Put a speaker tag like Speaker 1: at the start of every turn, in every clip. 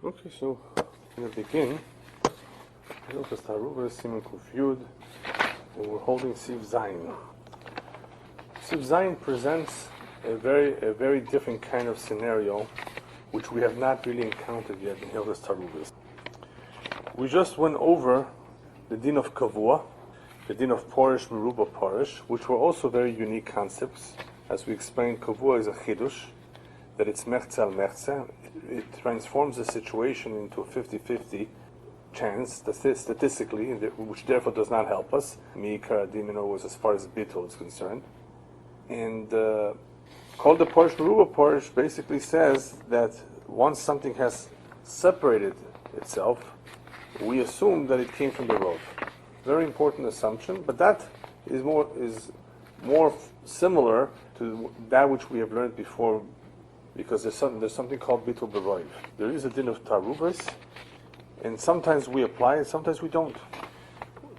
Speaker 1: Okay, so in the beginning, Taaruvot, Siman Yud, and we're holding Siv Zayin. Siv Zayin presents a very different kind of scenario, which we have not really encountered yet in Hilchos Taaruvot. We just went over the din of Kavua, the din of Porish, Meruba Porish, which were also very unique concepts. As we explained, Kavua is a chidush, that it's mechze al mechze. It transforms the situation into a 50-50 chance, statistically, which therefore does not help us. Mikvaot was as far as Bittul is concerned. And called the Porish Meruba Porish basically says that once something has separated itself, we assume that it came from the Rov. Very important assumption, but that is more similar to that which we have learned before, because there's something called Bittul B'Roiv. There is a din of Taaruvos, and sometimes we apply it, sometimes we don't.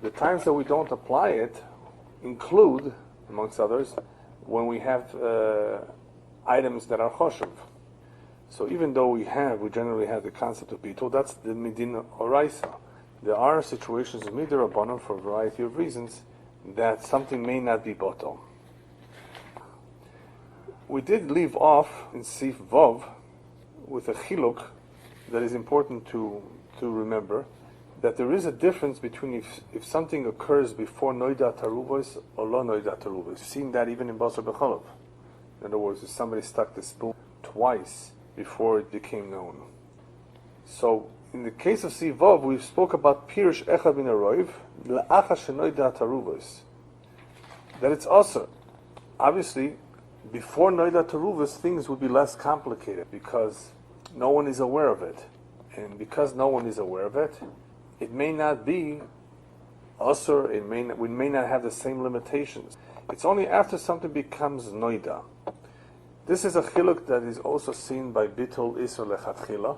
Speaker 1: The times that we don't apply it include, amongst others, when we have items that are choshev. So even though we generally have the concept of Bittul, that's the Midin Oraisa. There are situations of Midrabanan for a variety of reasons that something may not be Batal. We did leave off in Sif Vav with a chiluk that is important to remember, that there is a difference between if something occurs before Niddah Taaruvos or lo Niddah Taaruvos. We've seen that even in Basar b'Cholov. In other words, if somebody stuck the spoon twice before it became known. So in the case of Sif Vav, we spoke about Pirush Echad Min Aroiv La'acha Shenoiddah Taaruvos, that it's also obviously before Niddah Taaruvos things would be less complicated because no one is aware of it. And because no one is aware of it, it may not be usur, we may not have the same limitations. It's only after something becomes Niddah. This is a chiluk that is also seen by Bittul Isur Lechatchila,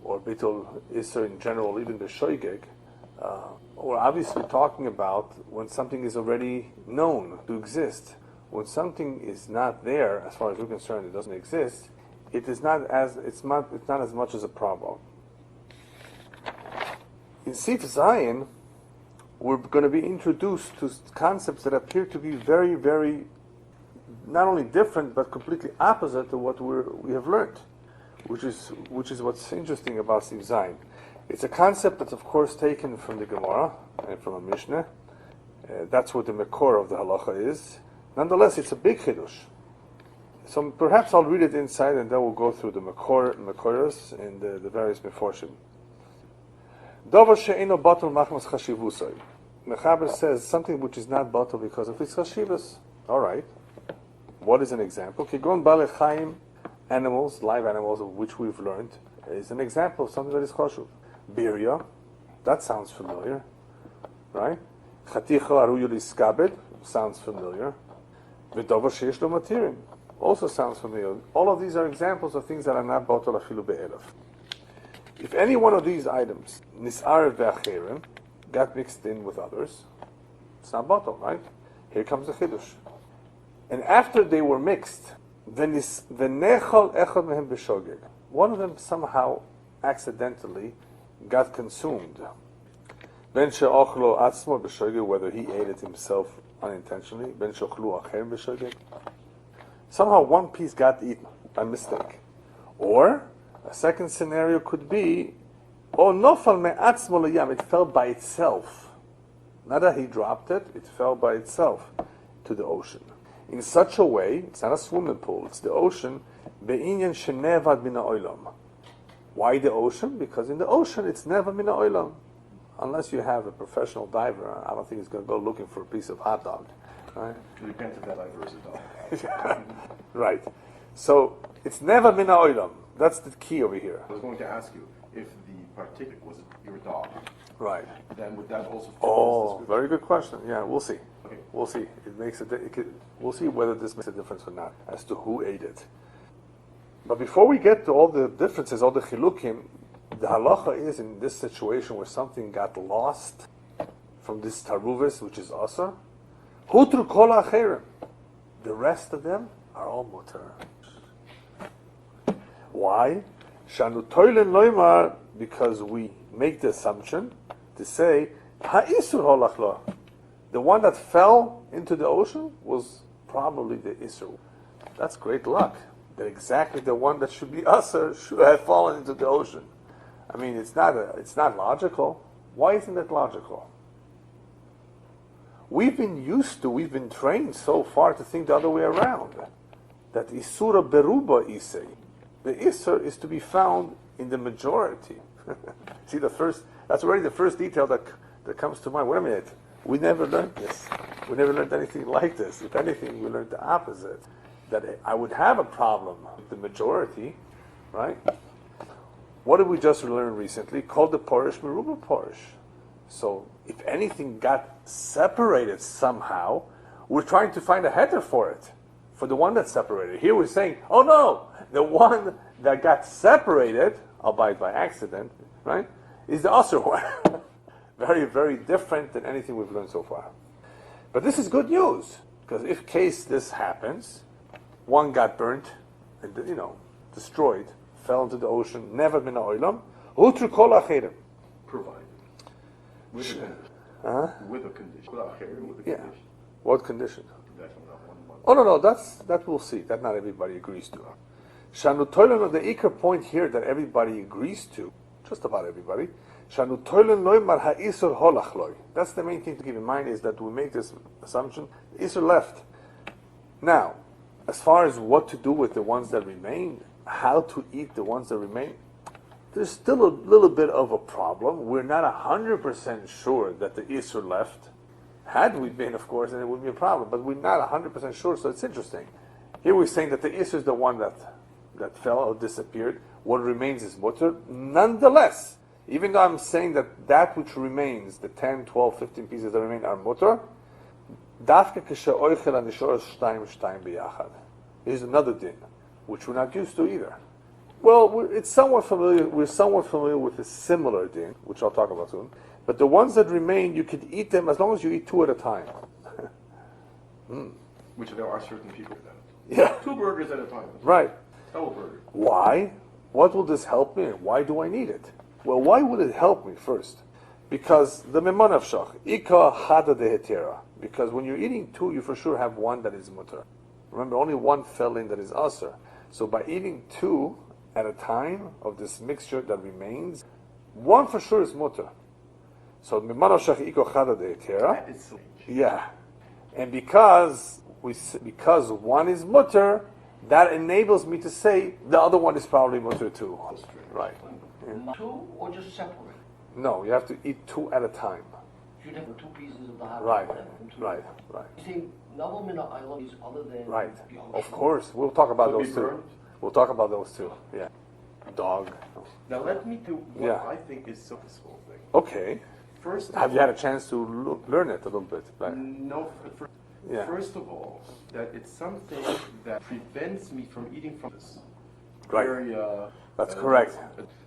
Speaker 1: or Bittul Isur in general, even the Shoigeg. We're obviously talking about when something is already known to exist. When something is not there, as far as we're concerned, it doesn't exist. It's not as much as a problem. In Sif Zayin, we're going to be introduced to concepts that appear to be very, very, not only different but completely opposite to what we have learned, which is what's interesting about Sif Zayin. It's a concept that's of course taken from the Gemara and from a Mishnah. That's what the Mekor of the Halacha is. Nonetheless, it's a big chiddush. So perhaps I'll read it inside, and then we'll go through the Mekoros and the various Meforshim. Davar she'eino batul machmas chashivusay. Mechaber says something which is not batul because of its chashivus. All right. What is an example? Kigon bale chaim, animals, live animals, of which we've learned, is an example of something that is chashuv. Biria, that sounds familiar, right? Chaticha aruyu liskabed sounds familiar. V'davar sheish lo matirim also sounds familiar. All of these are examples of things that are not batal afilu be'elef. If any one of these items, nis'ar ve'acherem, got mixed in with others, it's not batal, right? Here comes the chiddush. And after they were mixed, v'nechol echad mehem b'shogeg, one of them somehow accidentally got consumed. Ben she'ochlo atzmo b'shogeg, whether he ate it himself unintentionally, ben she'ochlu acher b'shogeg, somehow one piece got eaten by mistake. Or a second scenario could be, oh nofal me'atzmo liyam, it fell by itself. Not that he dropped it, it fell by itself to the ocean. In such a way, it's not a swimming pool, it's the ocean, be'inyan shenevad min ha'olam. Why the ocean? Because in the ocean it's never min ha'olam. Unless you have a professional diver, I don't think he's going to go looking for a piece of hot dog. Right?
Speaker 2: Repent of that diver as a dog.
Speaker 1: Right. So it's never min ha'olam. That's the key over here.
Speaker 2: I was going to ask you, if the participant was your dog,
Speaker 1: right,
Speaker 2: then would that also fit
Speaker 1: Oh, very good question. Yeah, we'll see.
Speaker 2: Okay.
Speaker 1: We'll see. We'll see whether this makes a difference or not, as to who ate it. But before we get to all the differences, all the chilukim, the halacha is in this situation where something got lost from this taruvis, which is asar, hutru kol ha'acherem. The rest of them are all mutar. Why? Shanu toilen loimar, because we make the assumption to say, ha'isur holach lo. The one that fell into the ocean was probably the isur. That's great luck. That exactly the one that should be asur should have fallen into the ocean. I mean, it's not logical. Why isn't it logical? We've been trained so far to think the other way around. That isura beruba isei. The isur is to be found in the majority. See, that's already the first detail that comes to mind. Wait a minute. We never learned this. We never learned anything like this. If anything, we learned the opposite. That I would have a problem with the majority, right? What did we just learn recently? Called the porish meruba porish. So, if anything got separated somehow, we're trying to find a header for it, for the one that's separated. Here we're saying, oh no, the one that got separated, albeit by accident, right, is the asur one. Very, very different than anything we've learned so far. But this is good news, because if case this happens, one got burnt, and destroyed, fell into the ocean, never min ha'olam, hutru kol acherim.
Speaker 2: Provided. With a condition. With a condition. With a condition.
Speaker 1: Yeah. What condition?
Speaker 2: That from that 1 month.
Speaker 1: Oh no, that we'll see. That not everybody agrees to. Shanu toilen, the ikar point here that everybody agrees to, just about everybody. Shanu toilen loy mar ha'isur holach loy. That's the main thing to keep in mind, is that we make this assumption. The isur left. Now, as far as what to do with the ones that remain, how to eat the ones that remain, there's still a little bit of a problem. We're not 100% sure that the isur left. Had we been, of course, then it would be a problem. But we're not 100% sure, so it's interesting. Here we're saying that the isur is the one that fell or disappeared. What remains is mutter. Nonetheless, even though I'm saying that which remains, the 10, 12, 15 pieces that remain are mutter, dafke kashe oichel anishor shtayim biyachad. Here's another din, which we're not used to either. Well, we're somewhat familiar with a similar din, which I'll talk about soon. But the ones that remain, you could eat them as long as you eat 2 at a time.
Speaker 2: Which there are certain people that.
Speaker 1: Yeah.
Speaker 2: 2 burgers at a time.
Speaker 1: Right.
Speaker 2: Double burger.
Speaker 1: Why? What will this help me? Why do I need it? Well, why would it help me first? Because the memanavshach, ika hada dehetera. Because when you're eating 2, you for sure have 1 that is mutter. Remember, only 1 fell in that is asur. So by eating 2 at a time of this mixture that remains, 1 for sure is mutter. So memanavshach ika hada dehetera.
Speaker 2: That is strange.
Speaker 1: Yeah, and because 1 is mutter, that enables me to say the other one is probably mutter too. Right. Yeah.
Speaker 3: 2 or just separate?
Speaker 1: No, you have to eat 2 at a time.
Speaker 3: You'd have 2 pieces of the half.
Speaker 1: Right.
Speaker 3: You think no mina is other than
Speaker 1: Right.
Speaker 3: the ocean?
Speaker 1: Of course, we'll talk about
Speaker 2: Could
Speaker 1: those
Speaker 2: be
Speaker 1: too.
Speaker 2: burnt.
Speaker 1: We'll talk about those too. Yeah. Dog.
Speaker 2: Now let me do what
Speaker 1: Yeah.
Speaker 2: I think is so this whole thing.
Speaker 1: Okay.
Speaker 2: First,
Speaker 1: Have you had a chance to learn it a little bit? Right.
Speaker 2: No.
Speaker 1: Yeah.
Speaker 2: First of all, that it's something that prevents me from eating from this.
Speaker 1: Right.
Speaker 2: Very,
Speaker 1: That's correct.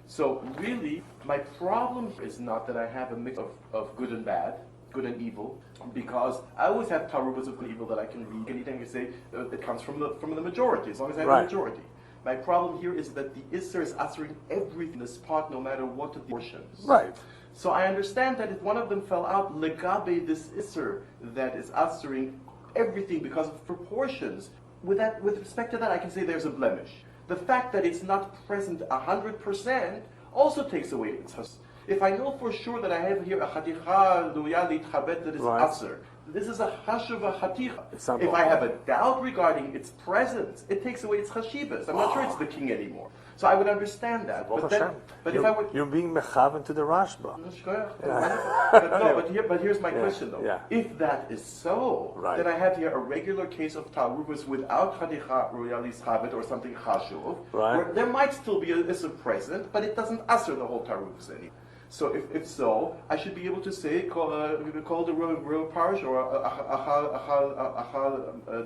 Speaker 2: So really, my problem is not that I have a mix of good and bad, good and evil, because I always have taaruvot of good and evil that I can read. Anything you say, it comes from the majority, as long as I have
Speaker 1: Right.
Speaker 2: a majority. My problem here is that the isser is answering everything in this part, no matter what the portions.
Speaker 1: Right.
Speaker 2: So I understand that if one of them fell out, legabe this isser that is answering everything because of proportions. With respect to that, I can say there's a blemish. The fact that it's not present 100% also takes away its hus. If I know for sure that I have here a chaticha luya litchabet that is
Speaker 1: Right.
Speaker 2: aser, this is a chashuva chaticha.
Speaker 1: It's
Speaker 2: If I have a doubt regarding its presence, it takes away its chashivas. I'm not sure it's the king anymore. So I would understand that.
Speaker 1: Baruch
Speaker 2: But then,
Speaker 1: Hashem.
Speaker 2: but if I would.
Speaker 1: You're being mechaven to the Rashba.
Speaker 2: But here's my
Speaker 1: Yeah.
Speaker 2: question though.
Speaker 1: Yeah.
Speaker 2: If that is so,
Speaker 1: Right.
Speaker 2: then I have here a regular case of taaruvos without chadicha royalis chabet or something chashuv,
Speaker 1: Right.
Speaker 2: where there might still be a issur present, but it doesn't answer the whole taaruvos anymore. So if so, I should be able to say call the real parish or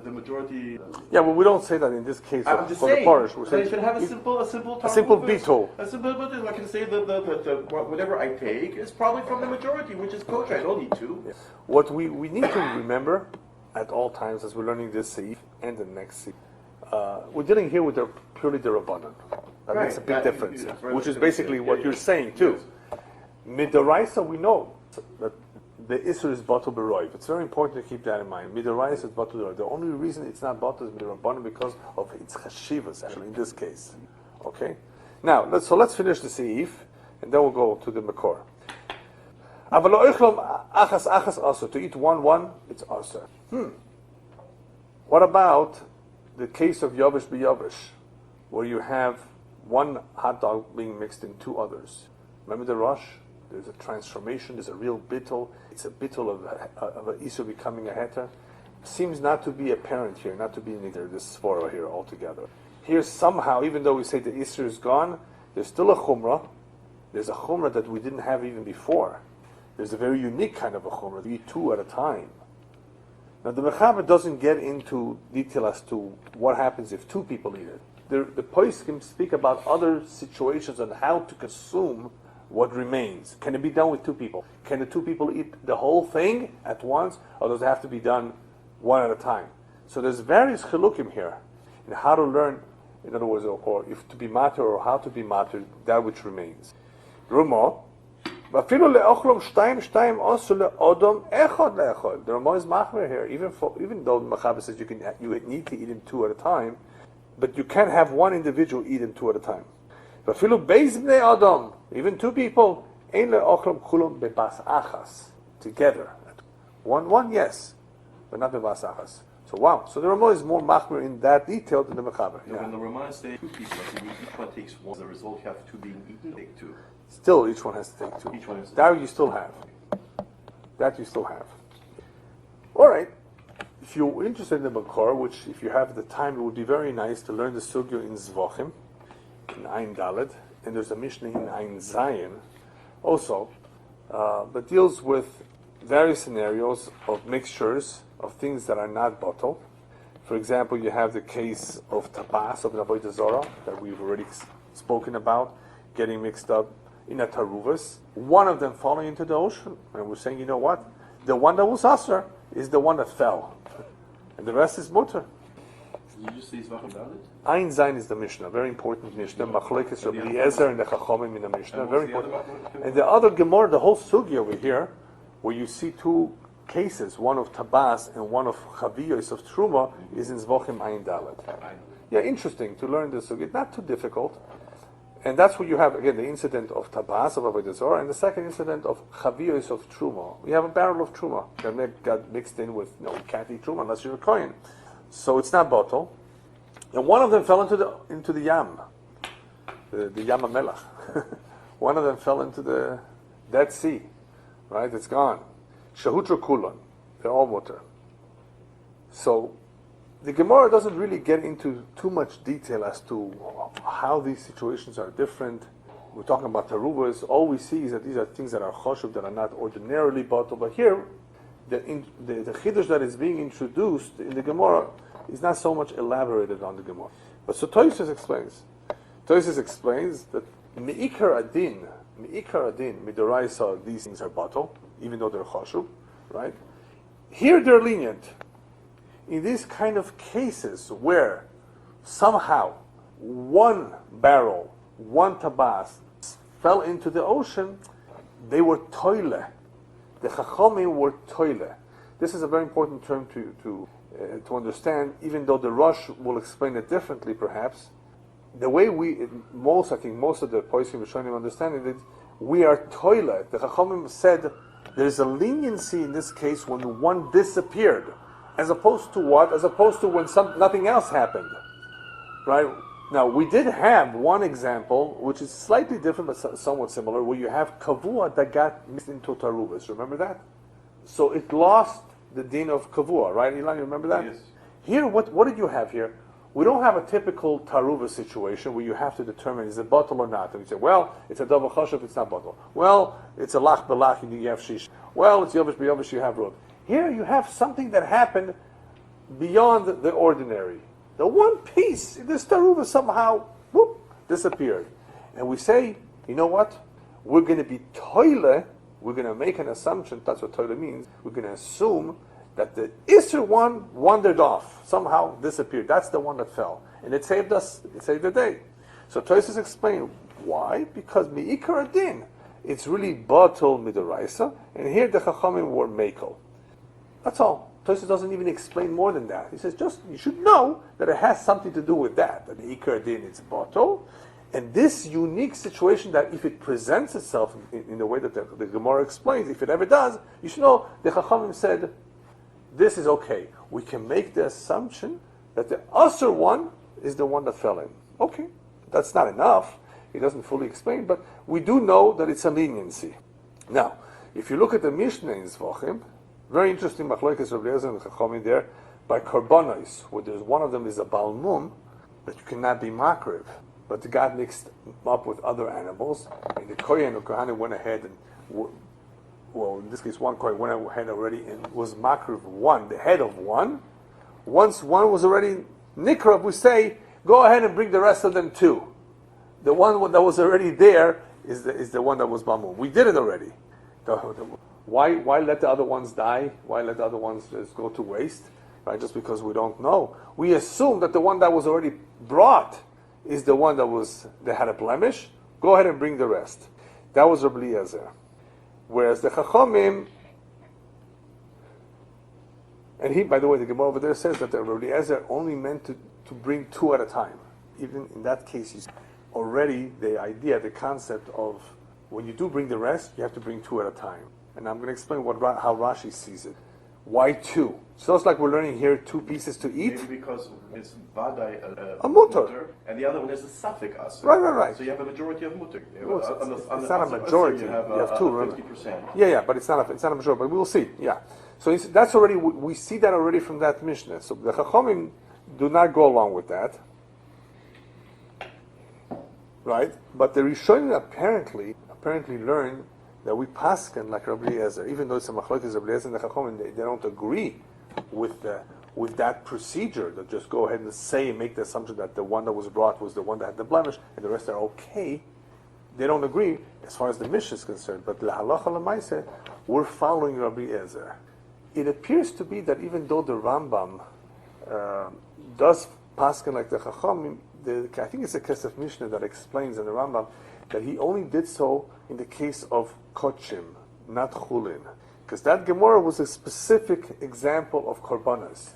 Speaker 2: the majority.
Speaker 1: Yeah, well, we don't say that in this case
Speaker 2: I'm
Speaker 1: of
Speaker 2: just
Speaker 1: for the
Speaker 2: saying
Speaker 1: parish. We're
Speaker 2: that I
Speaker 1: saying
Speaker 2: should have a simple
Speaker 1: a simple bittul.
Speaker 2: A simple bittul. I can say the whatever I take is probably from the majority, which is kosher. I don't need 2.
Speaker 1: What we need to remember at all times as we're learning this seif and the next seif, we're dealing here with purely the Rabbanan. That
Speaker 2: Right.
Speaker 1: makes a big
Speaker 2: That-
Speaker 1: difference,
Speaker 2: that's
Speaker 1: which is
Speaker 2: relative,
Speaker 1: basically
Speaker 2: yeah,
Speaker 1: what
Speaker 2: yeah.
Speaker 1: you're saying too.
Speaker 2: Yes.
Speaker 1: Midaraisa, we know that the Isser is Batul Beroiv. It's very important to keep that in mind. Midaraisa is Batul Beroiv. The only reason it's not Batul is Midarabbanan because of its Chashivas, actually, in this case. Okay? Now, let's finish the Seif, and then we'll go to the Makor. To eat one, it's Asa. What about the case of Yavish B'Yavish, where you have one hot dog being mixed in two others? Remember the Rosh? There's a transformation, there's a real bittul. It's a bittul of an Isur becoming a heter. Seems not to be apparent here, not to be in this svara here altogether. Here somehow, even though we say the Isur is gone, there's still a chumrah. There's a chumrah that we didn't have even before. There's a very unique kind of a chumrah. You eat two at a time. Now the Mechaber doesn't get into detail as to what happens if two people eat it. The poskim speak about other situations on how to consume what remains. Can it be done with two people? Can the two people eat the whole thing at once, or does it have to be done one at a time? So there's various chilukim here in how to learn, in other words, or if to be matter or how to be matter, that which remains. Rumo, the Ramo is machmer here, even though the Mechaber says you need to eat him two at a time, but you can't have one individual eat him two at a time. Even two people, together. One, yes, but not bebas achas. So wow, so the Ramo is more machmer in that detail than the Mechaber.
Speaker 2: Yeah. When the Ramah says two people, each one takes one. The result you have two being eaten, take two.
Speaker 1: Still, each one has to take two.
Speaker 2: Each one has to
Speaker 1: That you still have. That you still have. All right. If you're interested in the Makor, which if you have the time, it would be very nice to learn the Sugya in Zvochim, in Ein Daled, and there's a Mishnah in Ein Zayin also, that deals with various scenarios of mixtures of things that are not bottle. For example, you have the case of tabas, of Avodah Zorah, that we've already spoken about, getting mixed up in a taruvos, one of them falling into the ocean, and we're saying, you know what? The one that was asr is the one that fell, and the rest is mutter.
Speaker 2: Did you just say Zvach about it?
Speaker 1: Ein Zayin is the Mishnah, very important Mishnah. Machlekes Rabbi Eliezer and the Chachamim in the Mishnah, very important. And the other Gemara, the whole sugya over here, where you see two cases, one of tabas and one of chaviyos of truma, is in Zvochim Ein Dalet. Yeah, interesting to learn this sugya. Not too difficult. And that's what you have, again, the incident of tabas, of Avodah Zorah, and the second incident of chaviyos of truma. We have a barrel of truma that got mixed in with, you can't eat truma unless you're a kohen. So it's not bottle. And one of them fell into the yam, the Yam HaMelech. One of them fell into the Dead Sea, right? It's gone. Shahutra kulon, they're all mutter. So the Gemara doesn't really get into too much detail as to how these situations are different. We're talking about taruvos. All we see is that these are things that are choshev, that are not ordinarily bottle. But here, the chiddush that is being introduced in the Gemara is not so much elaborated on the Gemara. But so Tosfos explains that Me'ikar Adin, Midoraisa, these things are bottle, even though they're choshev, right? Here they're lenient. In these kind of cases where somehow one barrel, one tabas fell into the ocean, they were toile. The chachamim were toile. This is a very important term to understand, even though the Rosh will explain it differently perhaps. The way most of the poskim Rishonim understand it, we are toile. The chachamim said there's a leniency in this case when one disappeared. As opposed to what? As opposed to when nothing else happened, right? Now, we did have one example, which is slightly different but somewhat similar, where you have kavua that got mixed into taruvos. Remember that? So it lost the din of kavua, right, Ilan? You remember that?
Speaker 2: Yes.
Speaker 1: Here, what did you have here? We don't have a typical taruva situation where you have to determine is it bottle or not. And you say, well, it's a double choshev, it's not bottle. Well, it's a lach belach, you have shish. Well, it's yovish b'yovish, you have rub. Here you have something that happened beyond the ordinary. The one piece, this taruva somehow, whoop, disappeared. And we say, you know what? We're going to be toile, we're going to make an assumption, that's what toile means, we're going to assume that the Isser one wandered off, somehow disappeared. That's the one that fell. And it saved us, it saved the day. So Tosfos explain why, because mi'ikar adin, it's really batel midaraisa, and here the Chachamim were mekel. That's all. Tosfos doesn't even explain more than that. He says, just, you should know that it has something to do with that the mi'ikar adin is batel, and this unique situation that if it presents itself in the way that the Gemara explains, if it ever does, you should know the Chachamim said, this is okay. We can make the assumption that the usher one is the one that fell in. Okay, that's not enough. He doesn't fully explain, but we do know that it's a leniency. Now, if you look at the Mishnah in Zvachim, very interesting machlokes Rabbi Elyahu and Chachamim there, by korbanos, where there's one of them is a balmum, that you cannot be makriv, but the God mixed up with other animals, and the kohen or kohanim went ahead and, well, in this case, one kohen went ahead already and was makriv one, the head of one. Once one was already nikrab, we say, go ahead and bring the rest of them too. The one that was already there is the one that was balmum. We did it already. Why let the other ones die? Why let the other ones just go to waste? Right? Just because we don't know. We assume that the one that was already brought is the one that had a blemish. Go ahead and bring the rest. That was Rabbi Eliezer. Whereas the Chachamim, and he, by the way, the Gemara over there says that the Rabbi Eliezer only meant to bring two at a time. Even in that case, he's already the idea, the concept of when you do bring the rest, you have to bring two at a time. And I'm going to explain how Rashi sees it. Why two? So it's like we're learning here 2 pieces to eat.
Speaker 2: Maybe because it's vadai
Speaker 1: a mutter,
Speaker 2: and the other one is a suffix asr.
Speaker 1: Right.
Speaker 2: So you have a majority of mutter.
Speaker 1: It's not a majority. You have two,
Speaker 2: 50%.
Speaker 1: Yeah, but it's not a majority. But we will see. Yeah. So that's already, we see that already from that Mishnah. So the Chachamim do not go along with that. Right? But the Rishonim apparently learn that we paskin like Rabbi Eliezer, even though it's a machlokes Rabbi Eliezer and the Chachamim, they don't agree with that procedure, that just go ahead and make the assumption that the one that was brought was the one that had the blemish, and the rest are okay. They don't agree as far as the Mishnah is concerned. But the halacha l'maaseh, we're following Rabbi Eliezer. It appears to be that even though the Rambam does paskin like the Chachamim, I think it's a Kesef Mishnah that explains in the Rambam that he only did so in the case of kochim, not chulin. Because that Gemara was a specific example of korbanos.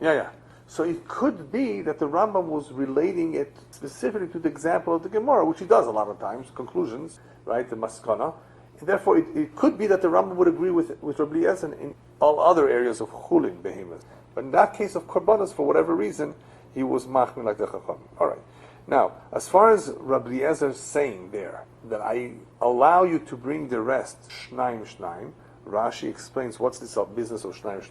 Speaker 1: Yeah. So it could be that the Rambam was relating it specifically to the example of the Gemara, which he does a lot of times, conclusions, right, the maskana. And therefore, it could be that the Rambam would agree with Rabbi Eliezer in all other areas of chulin, behemoth. But in that case of korbanos, for whatever reason, he was machmir like the Chacham. All right. Now, as far as Rabbi Eliezer saying there, that I allow you to bring the rest, shnaim, Rashi explains what's this business of shnaim.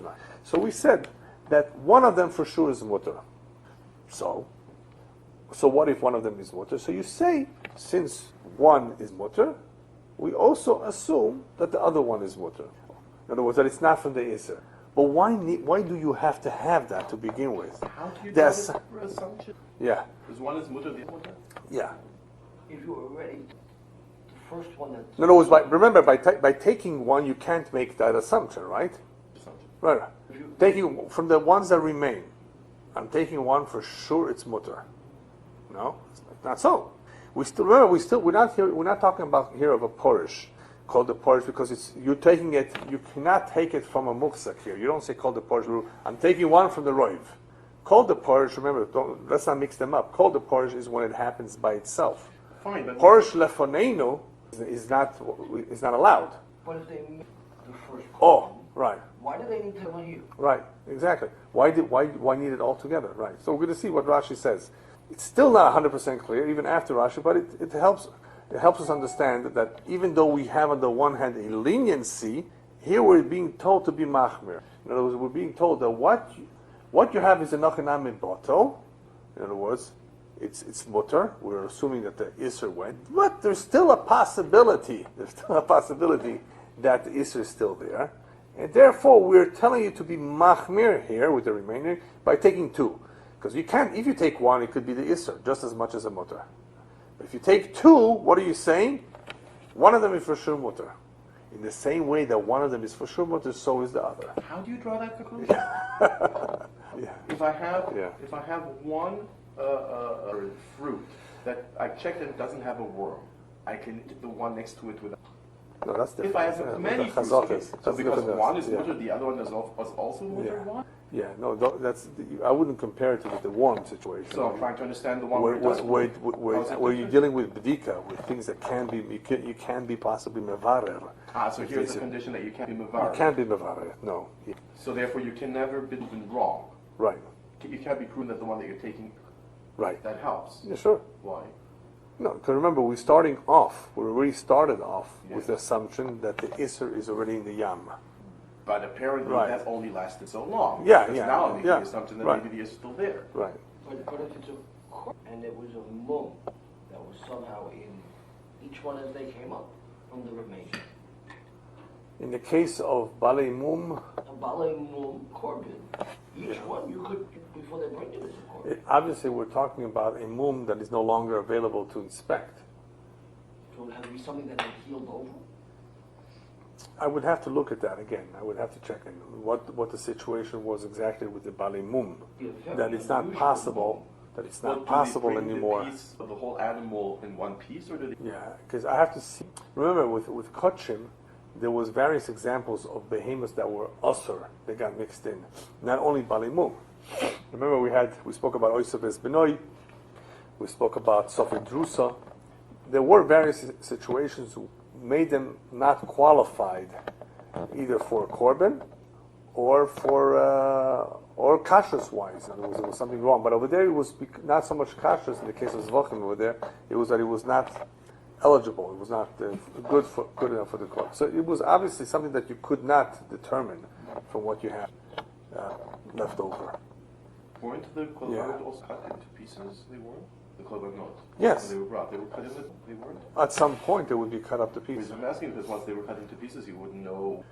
Speaker 1: So we said that one of them for sure is mutter. So what if one of them is mutter? So you say, since one is mutter, we also assume that the other one is mutter. In other words, that it's not from the Isser. But why do you have to have that to begin with?
Speaker 2: How do you do this assumption?
Speaker 1: Yeah.
Speaker 2: Because one is mutter, the other one?
Speaker 1: Yeah.
Speaker 3: If you were already the first one that...
Speaker 1: No, remember, by taking one, you can't make that assumption, right?
Speaker 2: Assumption.
Speaker 1: Right. Taking from the ones that remain, I'm taking one for sure it's mutter. No? It's not so. We're not talking about here of a porish. Called the porish because you're taking it, you cannot take it from a muksak here. You don't say called the porish, I'm taking one from the roiv. Called the porish, remember, let's not mix them up. Called the porish is when it happens by itself.
Speaker 2: Fine, but
Speaker 1: porish lefoneinu is not allowed.
Speaker 3: But if they made the first
Speaker 1: Oh, right.
Speaker 3: why do they need to one here?
Speaker 1: Right, exactly. Why need it all together? Right. So we're going to see what Rashi says. It's still not 100% clear, even after Rashi, but it helps. It helps us understand that even though we have on the one hand a leniency, here we're being told to be machmir. In other words, we're being told that what you have is a nachinam bato. In other words, it's mutter. We're assuming that the Isser went, but there's still a possibility. There's still a possibility that the Isser is still there, and therefore we're telling you to be machmir here with the remainder by taking two, because you can't. If you take one, it could be the Isser just as much as a mutter. If you take two, what are you saying? One of them is for sure mutter. In the same way that one of them is for sure mutter, so is the other.
Speaker 2: How do you draw that conclusion?
Speaker 1: Yeah.
Speaker 2: If I have one fruit that I checked and it doesn't have a worm. I can eat the one next to it without.
Speaker 1: No, that's different.
Speaker 2: If I have many fruits, okay. So because one is mutter, the other one is also mutter one?
Speaker 1: Yeah, no, that's I wouldn't compare it with the warm situation.
Speaker 2: So I'm trying to understand the one
Speaker 1: where you're dealing with bedika, with things that can be you can be possibly mevarer.
Speaker 2: So here's the condition that you can't be mevarer.
Speaker 1: You can't be mevarer, no.
Speaker 2: So therefore you can never be proven wrong.
Speaker 1: Right.
Speaker 2: You can't be proven that the one that you're taking.
Speaker 1: Right.
Speaker 2: That helps.
Speaker 1: Yeah, sure.
Speaker 2: Why?
Speaker 1: No, because remember we already started off with the assumption that the Isser is already in the Yam.
Speaker 2: But apparently that only lasted so long.
Speaker 1: Yeah,
Speaker 2: because now I'm making the assumption that maybe the Isser is still there.
Speaker 1: Right.
Speaker 3: But if it's a court and there was a mum that was somehow in each one as they came up from the Ramation.
Speaker 1: In the case of Balei Mum,
Speaker 3: A Balei Mum Corbin, each one you could, before they bring it as a Corbin.
Speaker 1: Obviously we're talking about a Mum that is no longer available to inspect.
Speaker 3: So it has to be something that had healed over?
Speaker 1: I would have to look at that again. I would have to check in what the situation was exactly with the Balei Mum. That it's not possible. That it's not possible anymore.
Speaker 2: The piece of the whole animal in one piece, or did
Speaker 1: Yeah, because I have to see. Remember, with Kotchim, there was various examples of behemoths that were usur. They got mixed in. Not only Balei Mum. Remember, we spoke about Oisav Es Benoi. We spoke about Sofi Drusa. There were various situations who made them not qualified either for korban or for or kashrus wise. There was something wrong. But over there, it was not so much kashrus. In the case of Zvachim over there, it was that it was not eligible. It was not good enough for the court. So it was obviously something that you could not determine from what you had left over.
Speaker 2: Weren't the Taaruvot also cut into pieces? They weren't? The Taaruvot?
Speaker 1: Yes.
Speaker 2: When they were brought, they were cut into, they weren't?
Speaker 1: At some point, they would be cut up to pieces.
Speaker 2: I'm asking because once they were cut into pieces, you wouldn't know,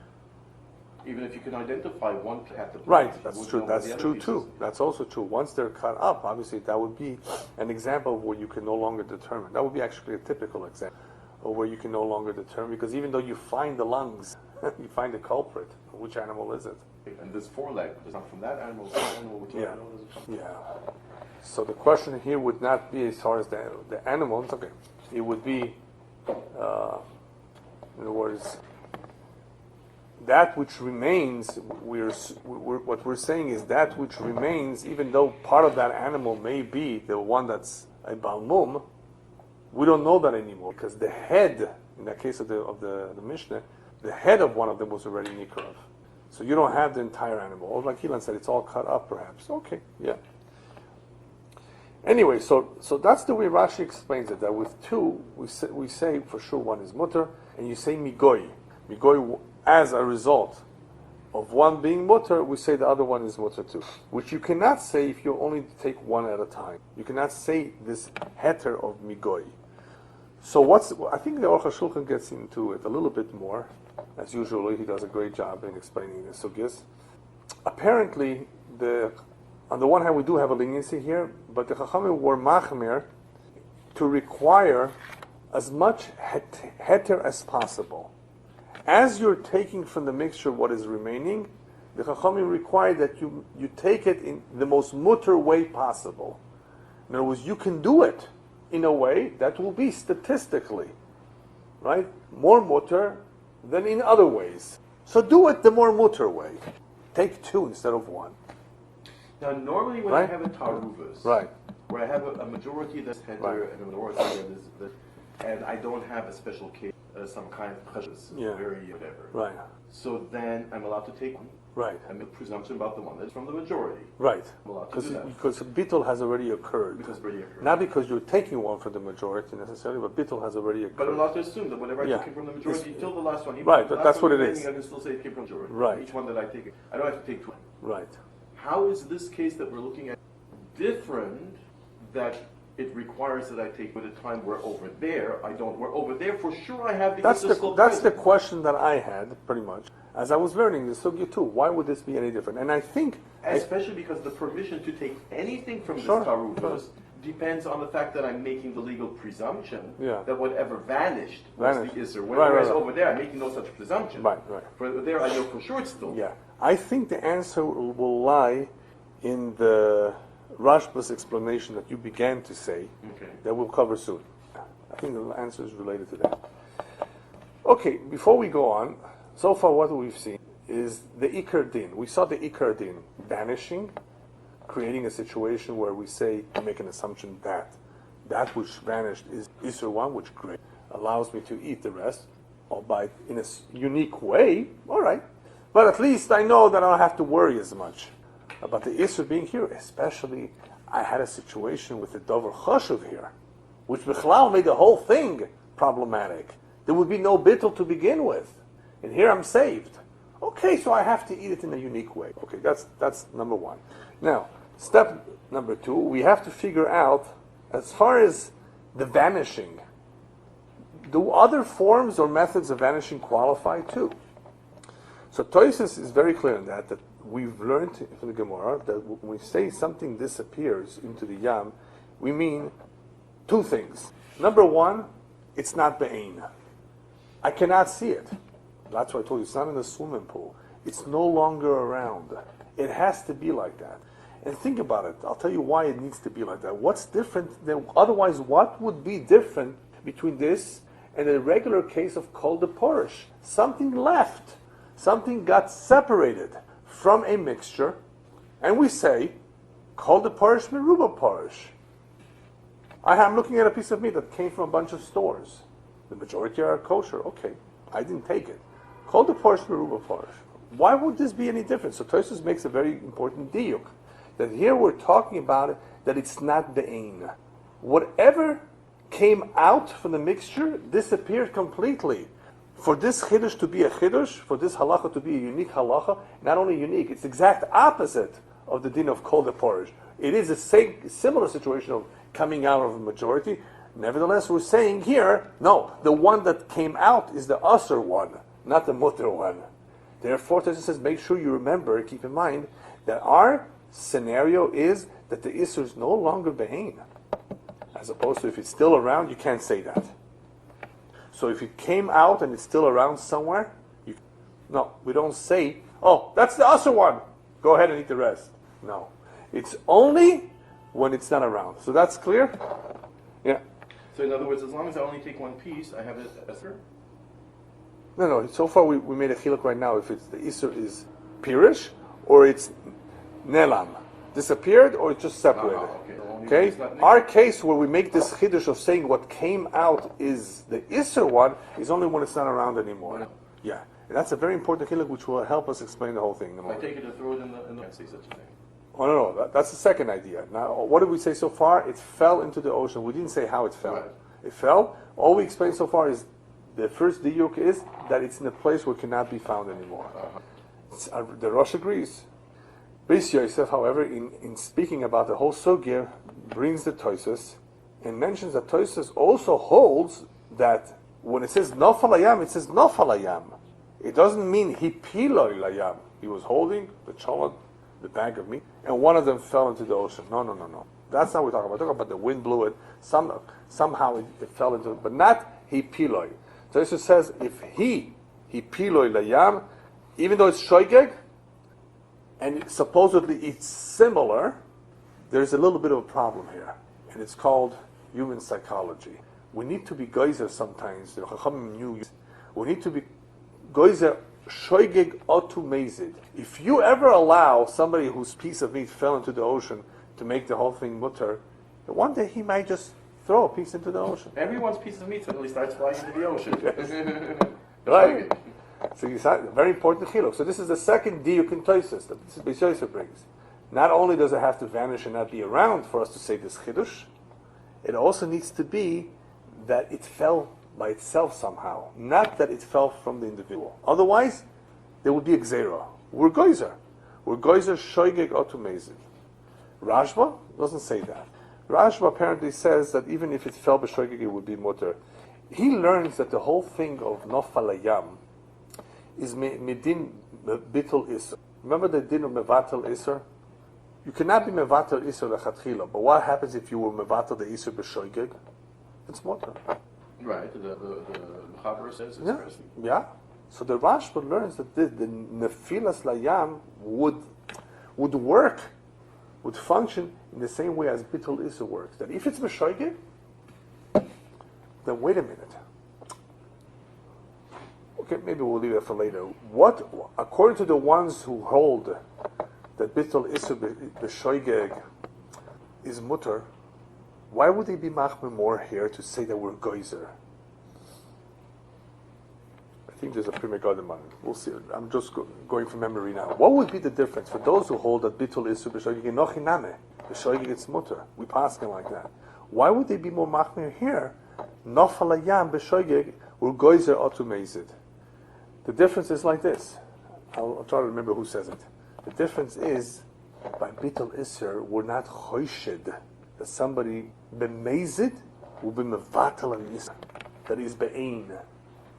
Speaker 2: even if you can identify one at the point.
Speaker 1: Right, that's true. That's true too. That's also true. Once they're cut up, obviously that would be an example of where you can no longer determine. That would be actually a typical example of where you can no longer determine, because even though you find the lungs, you find the culprit. Which animal is it?
Speaker 2: And this foreleg is not from that animal. This animal which
Speaker 1: Yeah. Yeah. So the question here would not be as far as the animal. It's okay. It would be, in other words, that which remains. What we're saying is that which remains, even though part of that animal may be the one that's a balmum, we don't know that anymore because the head, in the case of the Mishnah, the head of one of them was already nikrav. So you don't have the entire animal. Or like Ilan said, it's all cut up perhaps. Okay, yeah. Anyway, so that's the way Rashi explains it, that with two, we say for sure one is mutter, and you say migoy. Migoy, as a result of one being mutter, we say the other one is mutter too. Which you cannot say if you only take one at a time. You cannot say this heter of migoy. So I think the Aruch HaShulchan gets into it a little bit more. As usually, he does a great job in explaining the sugyas. Apparently, on the one hand, we do have a leniency here, but the Chachamim were machmir to require as much heter as possible. As you're taking from the mixture what is remaining, the Chachamim require that you take it in the most mutter way possible. In other words, you can do it in a way that will be statistically, right, more mutter than in other ways. So do it the more mutter way. Take two instead of one.
Speaker 2: Now, normally when I have a Taaruvos, where I have a majority that's heter and a minority that and I don't have a special case, some kind of prejudice, very whatever. Right. So then I'm allowed to take one. Right. I make a presumption about the one that's from the majority.
Speaker 1: Right.
Speaker 2: I'm allowed to do that.
Speaker 1: Because bittul has already occurred. Not because you're taking one from the majority necessarily, but bittul has already occurred.
Speaker 2: But I'm allowed to assume that whenever I take it from the majority, till the last one.
Speaker 1: Right, but that's what it is.
Speaker 2: I can still say it came from the majority.
Speaker 1: Right.
Speaker 2: Each one that I take, I don't have to take two.
Speaker 1: Right.
Speaker 2: How is this case that we're looking at different that it requires that I take at a time where over there I don't? Where over there for sure I have the
Speaker 1: That's the question that I had pretty much as I was learning the sugya too. Why would this be any different? And I think
Speaker 2: especially because the permission to take anything from this Taaruvos depends on the fact that I'm making the legal presumption that whatever vanished was the Isser. Whereas over there I'm making no such presumption. Right. For there I know for sure it's still.
Speaker 1: Yeah. I think the answer will lie in the Rashba's explanation that you began to say,
Speaker 2: Okay.
Speaker 1: that we'll cover soon. I think the answer is related to that. Okay, before we go on, so far what we've seen is the Ikar Din. We saw the Ikar Din vanishing, creating a situation where we say, we make an assumption that that which vanished is Isur 1, which great, allows me to eat the rest, albeit in a unique way, all right. But at least I know that I don't have to worry as much about the Isur being here, especially I had a situation with the Dover Chashuv here, which Bichlal made the whole thing problematic. There would be no bittul to begin with. And here I'm saved. Okay, so I have to eat it in a unique way. Okay, that's number one. Now, step number 2, we have to figure out, as far as the vanishing, do other forms or methods of vanishing qualify too? So Tosis is very clear in that we've learned from the Gemara that when we say something disappears into the Yam, we mean 2 things. Number 1, it's not Be'ein. I cannot see it. That's why I told you, it's not in the swimming pool. It's no longer around. It has to be like that. And think about it. I'll tell you why it needs to be like that. What's different than, otherwise, what would be different between this and a regular case of kol de porish? Something left. Something got separated from a mixture, and we say, kol de porish meruba porish. I'm looking at a piece of meat that came from a bunch of stores. The majority are kosher. Okay, I didn't take it. Kol de porish meruba porish. Why would this be any different? So Tosfos makes a very important diuk, that here we're talking about it, that it's not the ein. Whatever came out from the mixture disappeared completely. For this chiddush to be a chiddush, for this halacha to be a unique halacha, not only unique, it's the exact opposite of the din of kol de porish. It is a similar situation of coming out of a majority. Nevertheless, we're saying here, no, the one that came out is the asur one, not the mutter one. Therefore, Tosfos says, make sure you remember, keep in mind, that our scenario is that the isur is no longer be'ein. As opposed to if it's still around, you can't say that. So if it came out and it's still around somewhere, no, we don't say, oh, that's the asur one. Go ahead and eat the rest. No. It's only when it's not around. So that's clear? Yeah.
Speaker 2: So in other words, as long as I only take one piece, I have it as asur?
Speaker 1: No. So far we made a chiluk right now if it's the isur is pirish or it's nelam. Disappeared or it's just separated. Okay? Our case where we make this chiddush of saying what came out is the isur one is only when it's not around anymore. Yeah. And that's a very important chiluk which will help us explain the whole thing.
Speaker 2: If I take it and throw it in the can't say such a thing.
Speaker 1: Oh, no. That's the second idea. Now, what did we say so far? It fell into the ocean. We didn't say how it fell.
Speaker 2: Right.
Speaker 1: It fell. All we explained so far is the first diuk is that it's in a place where it cannot be found anymore. The Rosh agrees. Beis Yosef, however, in speaking about the whole sugya, brings the Tosfos and mentions that Tosfos also holds that when it says nofal hayam, it says nofal hayam. It doesn't mean he piloi layam. He was holding the cholad, the bag of meat, and one of them fell into the ocean. No. That's not what we're talking about. We're talking about the wind blew it. Somehow it fell into it, but not he piloi. Tosfos says if he piloi layam, even though it's shoygeg, and supposedly it's similar, there's a little bit of a problem here. And it's called human psychology. We need to be geyser sometimes. The Chachamim knew. We need to be geyser shoygeg otu mezid. If you ever allow somebody whose piece of meat fell into the ocean to make the whole thing mutter, one day he might just throw a piece into the ocean.
Speaker 2: Everyone's piece of meat suddenly starts flying into the ocean.
Speaker 1: Right. So you saw a very important chiluk. So this is the second diuk in Tosfos that Beis Yosef brings. Not only does it have to vanish and not be around for us to say this chiddush, it also needs to be that it fell by itself somehow, not that it fell from the individual. Otherwise, there would be a gzera. We're geyser shoygeg otu mezid. Rashba doesn't say that. Rashba apparently says that even if it fell b'shoygeg, it would be mutter. He learns that the whole thing of nofal hayam is midin bitul isur. Remember the din of mevatel isur? You cannot be mevatel isur lechatchila, but what happens if you were mevatel the isur b'shoygeg? It's mutter.
Speaker 2: Right. The Chaber says it's interesting.
Speaker 1: Yeah. So the Rashba learns that the nefilas layam would work would function in the same way as Bittul Isser works. That if it's Meshoigeg, then wait a minute. Okay, maybe we'll leave that for later. What, according to the ones who hold that Bittul Isser Meshoigeg is mutter, why would they be machmer more here to say that we're geyser? I think there's a Pri Megadim on it. We'll see. I'm just going from memory now. What would be the difference for those who hold that Bittul Isser B'Shoigeg Nochiname, B'Shoigeg it's mutter? We pass him like that. Why would they be more machmer here? Nofalayam B'Shoigeg we're geyser otumezid. The difference is like this. I'll try to remember who says it. The difference is by Bittul Isser we're not choished that somebody b'mezid will be mevatel an Isser. That is be'ein.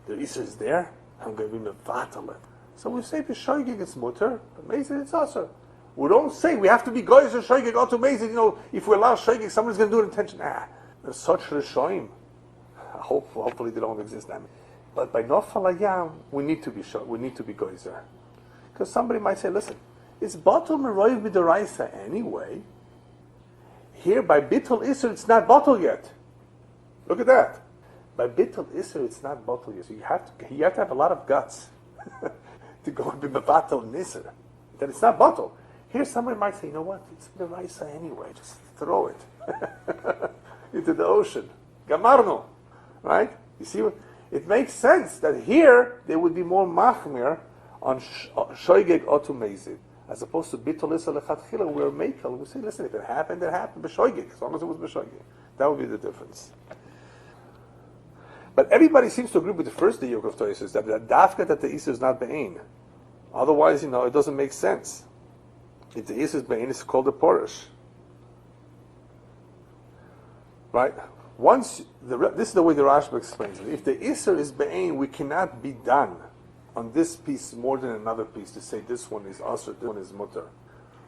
Speaker 1: The Isser is there, I'm going to be mevatel it. So we say b'shoigeg it's mutter, b'mezid it's aser. We don't say we have to be geyser shoigeg or to mezid. If we allow shoigeg, somebody's going to do it intention. There's such rishoim. Hopefully they don't exist now. But by nofalayam, we need to be geyser. Because somebody might say, listen, it's batul meroiv b'deraisa anyway. Here, by Bittul Isser, it's not bottle yet. Look at that. By Bittul Isser, it's not bottle yet. So you have to have a lot of guts to go and be Batal Nisser. That it's not bottle. Here, somebody might say, you know what? It's the Raisa anyway. Just throw it into the ocean. Gamarno. Right? You see, it makes sense that here they would be more machmir on shoigeg otumezid. As opposed to Bittul Isser lechatchila, we're mekel. We say, listen, if it happened, it happened. B'shoigeg, as long as it was b'shoigeg. That would be the difference. But everybody seems to agree with the first diyuk of Toysis, that the dafka that the Isser is not be'ein. Otherwise, it doesn't make sense. If the Isser is be'ein, it's called a porish. Right? This is the way the Rashba explains it. If the Isser is be'ein, we cannot be done on this piece more than another piece to say this one is asr, this one is mutter.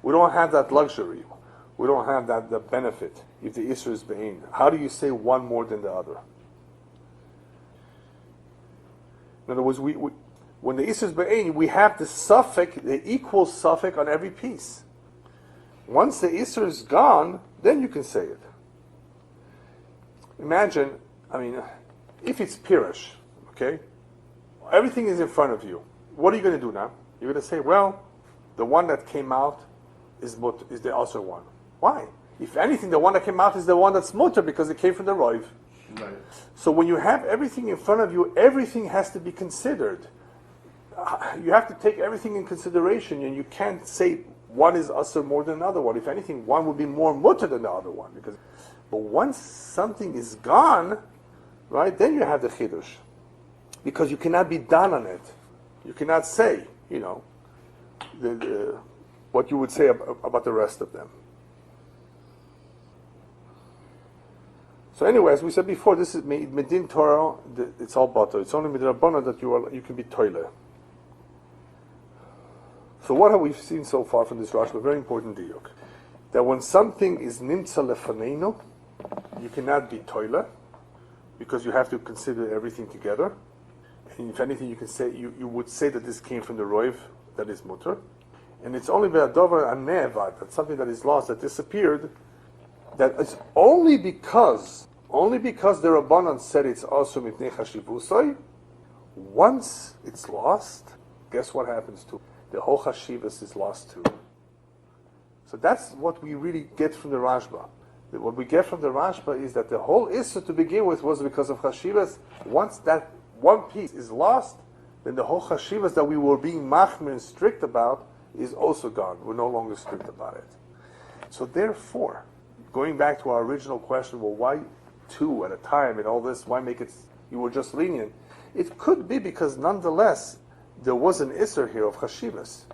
Speaker 1: We don't have that luxury. We don't have the benefit if the Isser is be'ein. How do you say one more than the other? In other words, when the Isser is be'ein, we have the suffix, the equal suffix on every piece. Once the Isser is gone, then you can say it. Imagine, if it's Pirish, okay? Everything is in front of you. What are you going to do now? You're going to say, well, the one that came out is the other one. Why? If anything, the one that came out is the one that's mutter because it came from the roiv. Right. So when you have everything in front of you, everything has to be considered. You have to take everything in consideration, and you can't say one is asr more than another one. If anything, one will be more mutter than the other one. But once something is gone, right, then you have the chidush. Because you cannot be done on it. You cannot say, what you would say about the rest of them. So anyway, as we said before, this is Medin Torah, it's all bato. It's only Midrabana that you can be toile. So what have we seen so far from this Rashi? A very important diyuk. That when something is nimtza lefaneinu, you cannot be toile, because you have to consider everything together. And if anything, you can say you would say that this came from the roiv, that is mutter. And it's only be'adover anevad, that's something that is lost, that disappeared, that it's only because the Rabbanan said it's also mipnei chashivusai. Once it's lost, guess what happens to the whole chashivus is lost too. So that's what we really get from the Rashba. What we get from the Rashba is that the whole issue to begin with was because of chashivus. Once that one piece is lost, then the whole chashivus that we were being machmir and strict about is also gone. We're no longer strict about it. So therefore, going back to our original question, well, why two at a time and all this? Why make it, you were just lenient? It could be because nonetheless, there was an Isser here of Chashivas.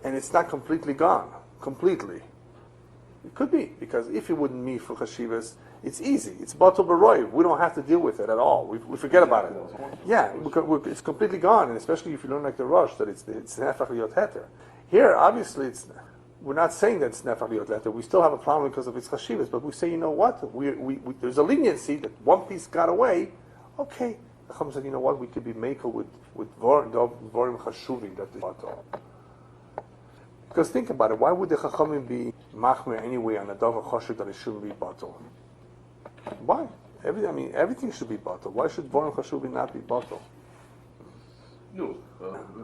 Speaker 1: And it's not completely gone. Completely. It could be, because if it wouldn't be for Chashivas, it's easy. It's Batul Baroy. We don't have to deal with it at all. We forget about it. Yeah, it's completely gone, and especially if you learn like the Rosh, that it's Nefach Liot Heter. Here, obviously, we're not saying that it's Nefach Liot Heter. We still have a problem because of its Chashivas, but we say, you know what? There's a leniency that one piece got away. Okay. Chacham said, you know what? We could be makel with Vorim Chashuvim, that is Batul. Because think about it, why would the Chachamim be machmer anyway on a davar choshev that it shouldn't be bottle? Why? Everything should be bottle. Why should dvarim chashuv not be bottle?
Speaker 2: No,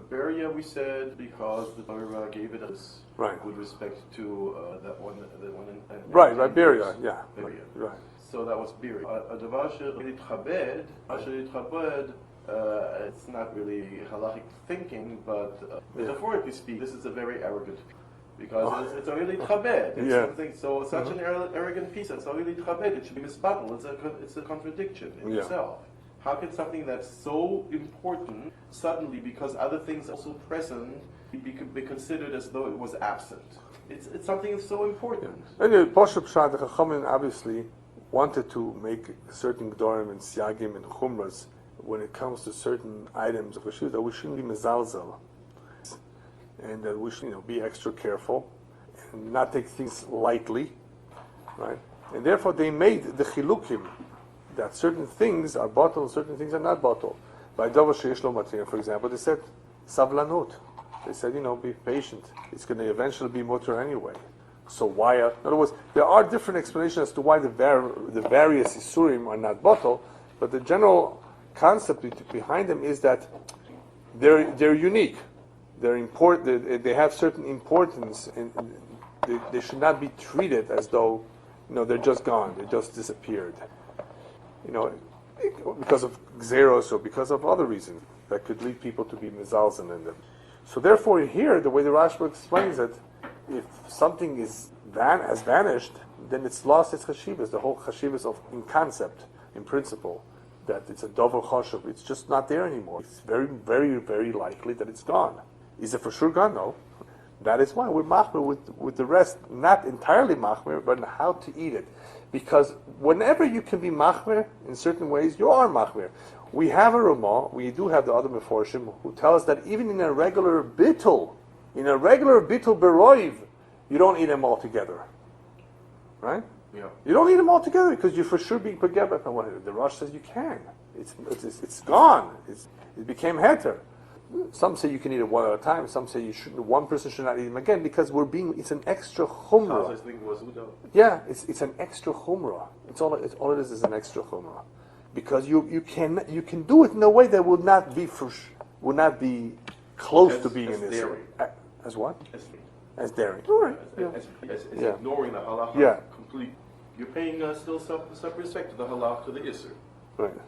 Speaker 2: Beria we said because the Torah gave it us with respect to that one in
Speaker 1: right, Beria, yeah.
Speaker 2: Beria.
Speaker 1: Right.
Speaker 2: So that was Beria. Adavar she'itchabed, it's not really halachic thinking, but metaphorically speaking, this is a very arrogant piece. Because it's already tchabed. It's something, so such an arrogant piece, it's already tchabed, it should be misbattled. It's a contradiction in itself. How can something that's so important suddenly, because other things are also present, be considered as though it was absent? It's something that's so important.
Speaker 1: Anyway, Poshup Shah, the Chachamim obviously wanted to make certain Gdorim and Siagim and Chumras when it comes to certain items of Hashiv that we shouldn't be mezalzel, and that we should be extra careful and not take things lightly, right? And therefore they made the chilukim that certain things are bottled, certain things are not bottled. By Dover Sheish Lo Matir, for example, they said savlanut. They said, be patient. It's going to eventually be mutter anyway. So why? In other words, there are different explanations as to why the various isurim are not bottled, but the general concept behind them is that they're unique. They're important. They have certain importance, and they should not be treated as though they're just gone. They just disappeared. Because of xeros or because of other reasons that could lead people to be mezalzen in them. So therefore, here the way the Rashba explains it, if something has vanished, then it's lost its chashivas. The whole chashivas in concept, in principle, that it's a dover choshev. It's just not there anymore. It's very, very, very likely that it's gone. Is it for sure gone? No. That is why we're machmer with the rest, not entirely machmer, but how to eat it. Because whenever you can be machmer in certain ways, you are machmer. We have a Ramah, we do have the other Meforshim, who tell us that even in a regular bittul beroiv, you don't eat them all together. Right?
Speaker 2: Yeah.
Speaker 1: You don't eat them all together because you're for sure being pageba. The Rosh says you can. It's gone. It became heter. Some say you can eat it one at a time. Some say one person should not eat them again because it's an extra chumrah. Yeah, it's an extra chumrah. All it is an extra chumrah, because you can do it in a way that will not be close to being in this. As what? As daring. All right.
Speaker 2: As ignoring the halacha.
Speaker 1: Yeah.
Speaker 2: Complete. You're paying still some respect to the halacha, to the isser.
Speaker 1: Right.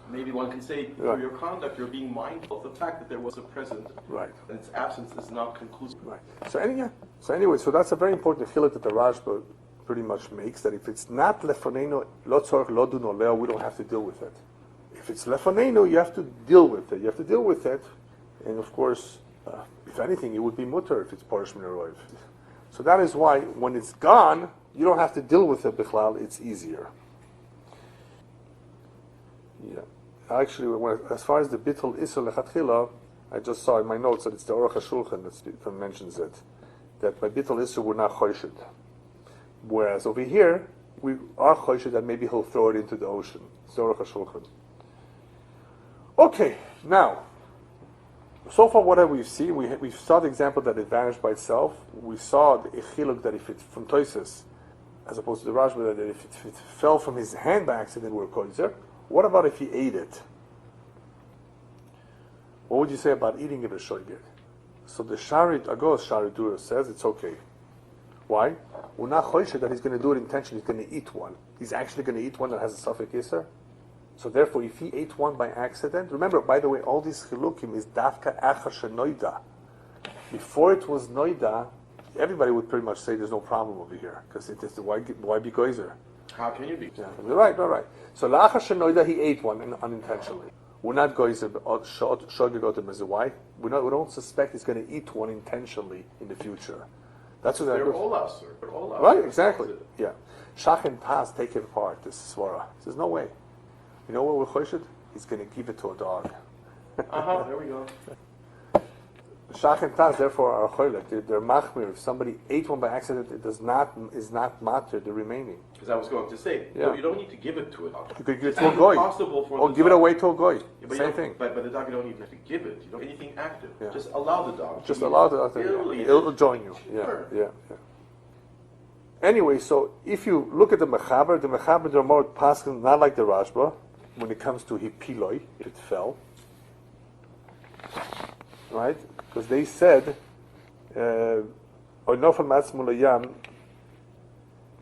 Speaker 2: Maybe one can say, through your conduct, you're being mindful of the fact that there was a present, and its absence is not conclusive.
Speaker 1: Right. So anyway, that's a very important chiluk that the Rashba pretty much makes, that if it's not lefoneno, lo tzorich lo dun oleo, we don't have to deal with it. If it's lefoneno, you have to deal with it. And of course, if anything, it would be mutter if it's parish min haroiv. So that is why, when it's gone, you don't have to deal with it bichlal, it's easier. Yeah. Actually, as far as the bittul isur lechatchila, I just saw in my notes that it's the Aruch HaShulchan that mentions it, that by bittul isur we're not choshid. Whereas over here, we are choshid that maybe he'll throw it into the ocean. It's the Aruch HaShulchan. Okay, now, so far what have we seen? We saw the example that it vanished by itself. We saw the chiluk that if it's from Toises, as opposed to the Rashba, that if it fell from his hand by accident, we're koizer. What about if he ate it? What would you say about eating it or shoygir? So the Agos Sharidura says it's okay. Why? We're not choished that he's going to do it intentionally. He's going to eat one. He's actually going to eat one that has a suffix iser. So therefore, if he ate one by accident, remember, by the way, all these chilukim is dafka achar shenoida. Before it was noida, everybody would pretty much say there's no problem over here because it is the why be goizer.
Speaker 2: How can you be?
Speaker 1: Yeah, right. So la'achar shenoida, he ate one unintentionally. We're not goizer shogigotim as a why. We don't suspect he's going to eat one intentionally in the future. That's what
Speaker 2: they're all us, sir. They're all us.
Speaker 1: Right, exactly. Yeah. Shach and Taz take it apart. This is svara. There's no way. You know what we're choshid? He's going to give it to a dog.
Speaker 2: There we go.
Speaker 1: Shach and Tas, therefore, are choilek. They're machmir. If somebody ate one by accident, it is not matter the remaining.
Speaker 2: Because I was going to say, no, you don't need to give it to a dog.
Speaker 1: You could give it to a goy. Or give it away to a goy. Same thing.
Speaker 2: But the dog, you don't even have to give it. You don't anything active. Yeah. Just allow the dog.
Speaker 1: Just allow the dog. It'll join you.
Speaker 2: Sure.
Speaker 1: Yeah. Anyway, so if you look at the Mechaber, they're more paskin, not like the Rashba, when it comes to hipiloi, it fell. Right? Because they said, Oinofel ma'atzmo layam,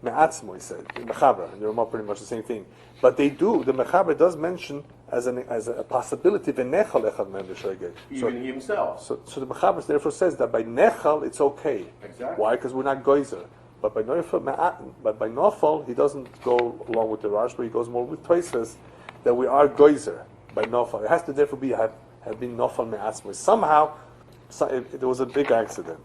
Speaker 1: me'atzmo, he said, in Mechaber, and they're more pretty much the same thing. But the Mechaber does mention as a possibility, v'nechal echad mem b'shogeg.
Speaker 2: Even himself. So
Speaker 1: the Mechaber therefore says that by nechal, it's okay.
Speaker 2: Exactly.
Speaker 1: Why? Because we're not goizer. But by Nofal, he doesn't go along with the Rashba, he goes more with Tosfos, that we are goizer by Nofal. It has to therefore have been Nofal me'atzmo. Somehow, there was a big accident.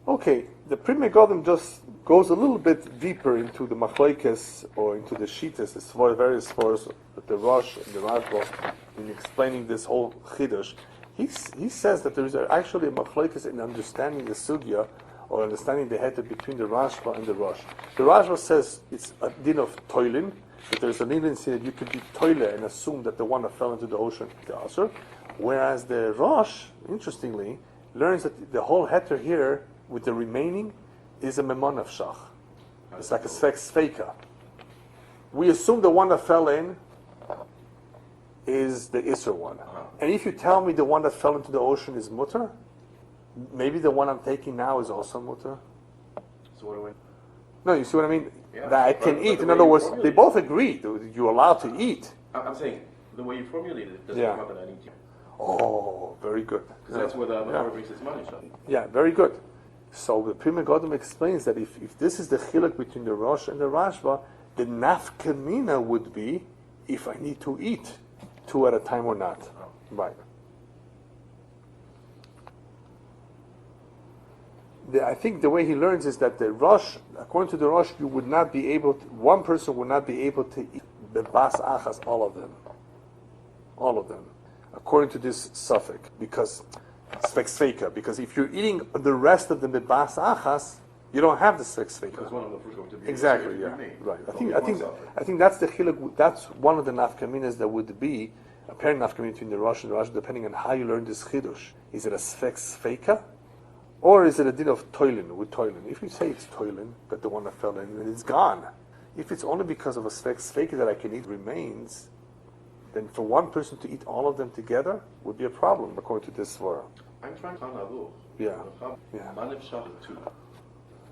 Speaker 1: Okay, the Pri Megadim just goes a little bit deeper into the Machlokes or into the Shitas, the various spores with the Rosh and the Rashba, in explaining this whole Chiddush. He says that there is actually a machlokes in understanding the sugya or understanding the heter between the Rashba and the Rosh. The Rashba says it's a din of toilin, that there's a leniency that you could be toiler and assume that the one that fell into the ocean is the asur. Whereas the Rosh, interestingly, learns that the whole heter here with the remaining is a memon of shach. It's like a sfeika. We assume the one that fell in is the Isser one. And if you tell me the one that fell into the ocean is mutter, maybe the one I'm taking now is also mutter.
Speaker 2: So what do we...
Speaker 1: No, you see what I mean?
Speaker 2: Yeah,
Speaker 1: that I can eat. In other words, they both agree. You're allowed to eat.
Speaker 2: I'm saying, the way you formulated it doesn't come up in any team.
Speaker 1: Oh, very good.
Speaker 2: Because that's where the Torah brings its money from.
Speaker 1: Yeah, very good. So the Pri Megadim explains that if this is the chiluk between the Rosh and the Rashba, the nafkamina would be if I need to eat 2 at a time or not. Right. I think the way he learns is that the Rosh, according to the Rosh, you would not be able to, one person would not be able to eat the bas achas, all of them, according to this suffix, because if you're eating the rest of them the bas achas, you don't have the sfeksfeika.
Speaker 2: Because one of them is going to be
Speaker 1: exactly, yeah, right. I think that's the chiluk. That's one of the nafkaminas that would be apparent nafkamin between the Rosh and the Rosh, depending on how you learn this chidush. Is it a sfeksfeika, or is it a din of toilin with toilin? If you say it's toilin, that the one that fell in, then it's gone. If it's only because of a sfeksfeika that I can eat remains, then for one person to eat all of them together would be a problem, according to this svara.
Speaker 2: I'm trying to Taaruvot.
Speaker 1: Yeah.
Speaker 2: Two.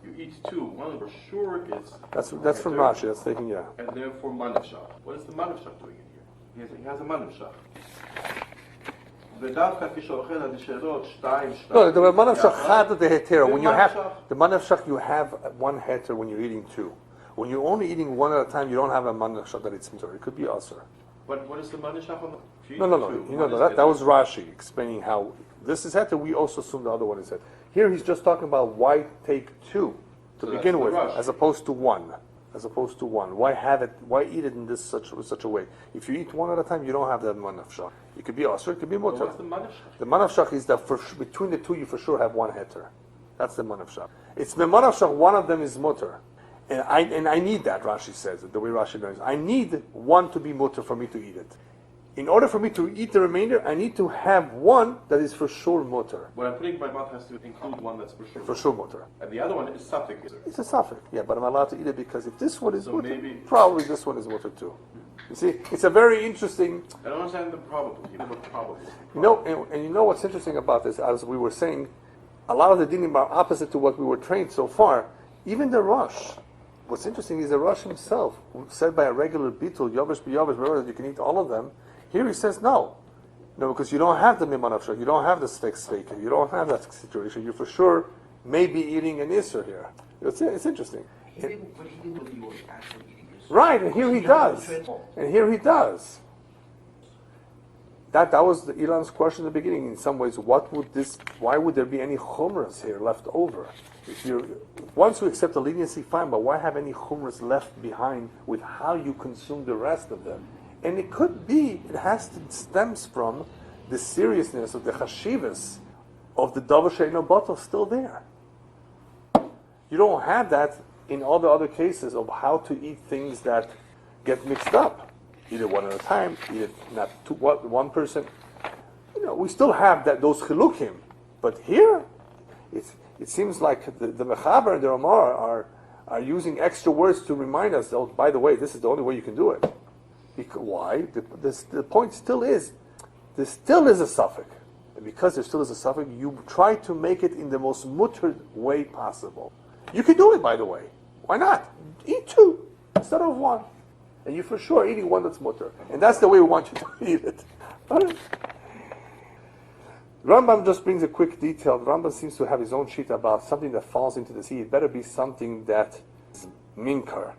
Speaker 2: You eat 2. One for sure is...
Speaker 1: That's from Rashi. That's taking, yeah.
Speaker 2: And therefore manav shach. What is the manav shach doing in here? He has a manav shach.
Speaker 1: No, the manav shach had the heter. When you have the manav shach, you have one heter when you're eating 2. When you're only eating 1 at a time, you don't have a manav shach that it's mitzvah. It could be asur.
Speaker 2: But what is the manav shach on the?
Speaker 1: No. That was Rashi explaining how this is heter. We also assume the other one is heter. Here he's just talking about why take 2 to begin with, as opposed to 1. Why have it? Why eat it in such a way? If you eat 1 at a time, you don't have that manav shach. It could be asur, it could be mutter.
Speaker 2: What's the manav shach?
Speaker 1: The manav shach is that between the 2 you for sure have 1 heter. That's the manav shach. It's the manav shach. One of them is mutter, and I need that. Rashi says it the way Rashi learns. I need 1 to be mutter for me to eat it. In order for me to eat the remainder, I need to have 1 that is for sure mutter.
Speaker 2: What I'm putting in my mouth has to include 1 that's for sure.
Speaker 1: For sure mutter.
Speaker 2: And the other one is suffix.
Speaker 1: It's a suffix, yeah, but I'm allowed to eat it because if this one is mutter, probably this one is mutter too. You see, it's a very interesting...
Speaker 2: I don't understand the probability.
Speaker 1: And you know what's interesting about this, as we were saying, a lot of the dinim are opposite to what we were trained so far. Even the Rosh. What's interesting is the Rosh himself, said by a regular bitul, yavish b'yavish, remember that you can eat all of them. Here he says no, because you don't have the miman of shach, you don't have the sfeika, you don't have that situation. You for sure may be eating an isser here. It's interesting.
Speaker 3: But he didn't know that he was actually eating isser.
Speaker 1: Right, and here he does. That was the Ilan's question in the beginning. In some ways, why would there be any chumras here left over? Once you accept the leniency, fine, but why have any chumras left behind with how you consume the rest of them? And it could be, stems from the seriousness of the chashivas of the davar she'eino batal still there. You don't have that in all the other cases of how to eat things that get mixed up. Eat it one at a time, eat it not one person. We still have those chilukim. But here, it seems like the Mechaber and the Ramah are using extra words to remind us, oh, by the way, this is the only way you can do it. Why? The point still is, there still is a suffix. And because there still is a suffix, you try to make it in the most mutter way possible. You can do it, by the way. Why not? Eat two instead of one. And you're for sure eating one that's mutter. And that's the way we want you to eat it. Right? Rambam just brings a quick detail. Rambam seems to have his own sheet about something that falls into the sea. It better be something that is minkar.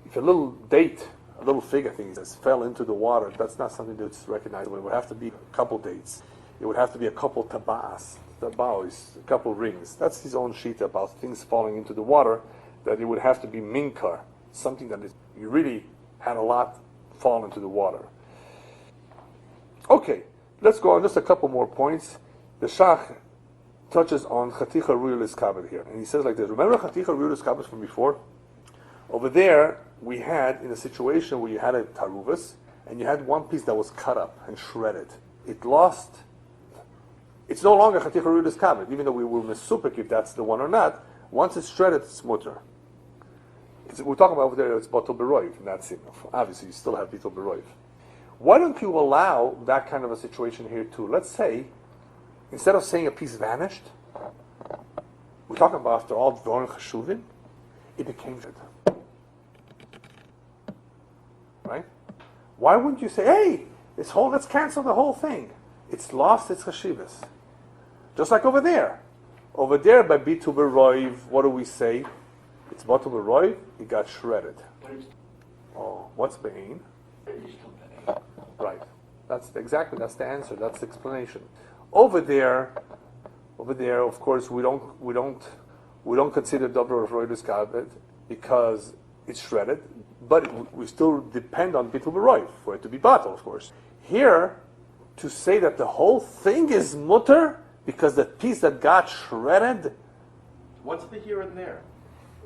Speaker 1: If a little date, a little fig, I think, that fell into the water, that's not something that's recognizable. It would have to be a couple dates. It would have to be a couple tabas. Tabao is a couple rings. That's his own sheet about things falling into the water, that it would have to be minkar, something that you really had a lot fall into the water. Okay. Let's go on just a couple more points. The Shach touches on Chaticha Ruya Liskabed here. And he says like this. Remember Chaticha Ruya Liskabed from before? Over there, we had in a situation where you had a Taaruvos, and you had one piece that was cut up and shredded. It's no longer Chaticha Ruya Liskabed, even though we were mesupik if that's the one or not. Once it's shredded, it's mutter. We're talking about over there, it's Batal Beroiv, and that's it. Obviously, you still have Batal Beroiv. Why don't you allow that kind of a situation here too? Let's say, instead of saying a piece vanished, we're talking about after all Dvorim Chashuvin, it became shred. Right? Why wouldn't you say, hey, let's cancel the whole thing. It's lost its chashivas. Just like over there. Over there by Bitul Beroiv, what do we say? It's Batul Beroiv, it got shredded. Oh, what's Be'ain? Right. That's the answer. That's the explanation. Over there, of course, we don't consider Dobro Roidus Kabed because it's shredded, but we still depend on Bitul Beroiv for it to be battle, of course. Here, to say that the whole thing is mutter because the piece that got shredded.
Speaker 2: What's the here and there?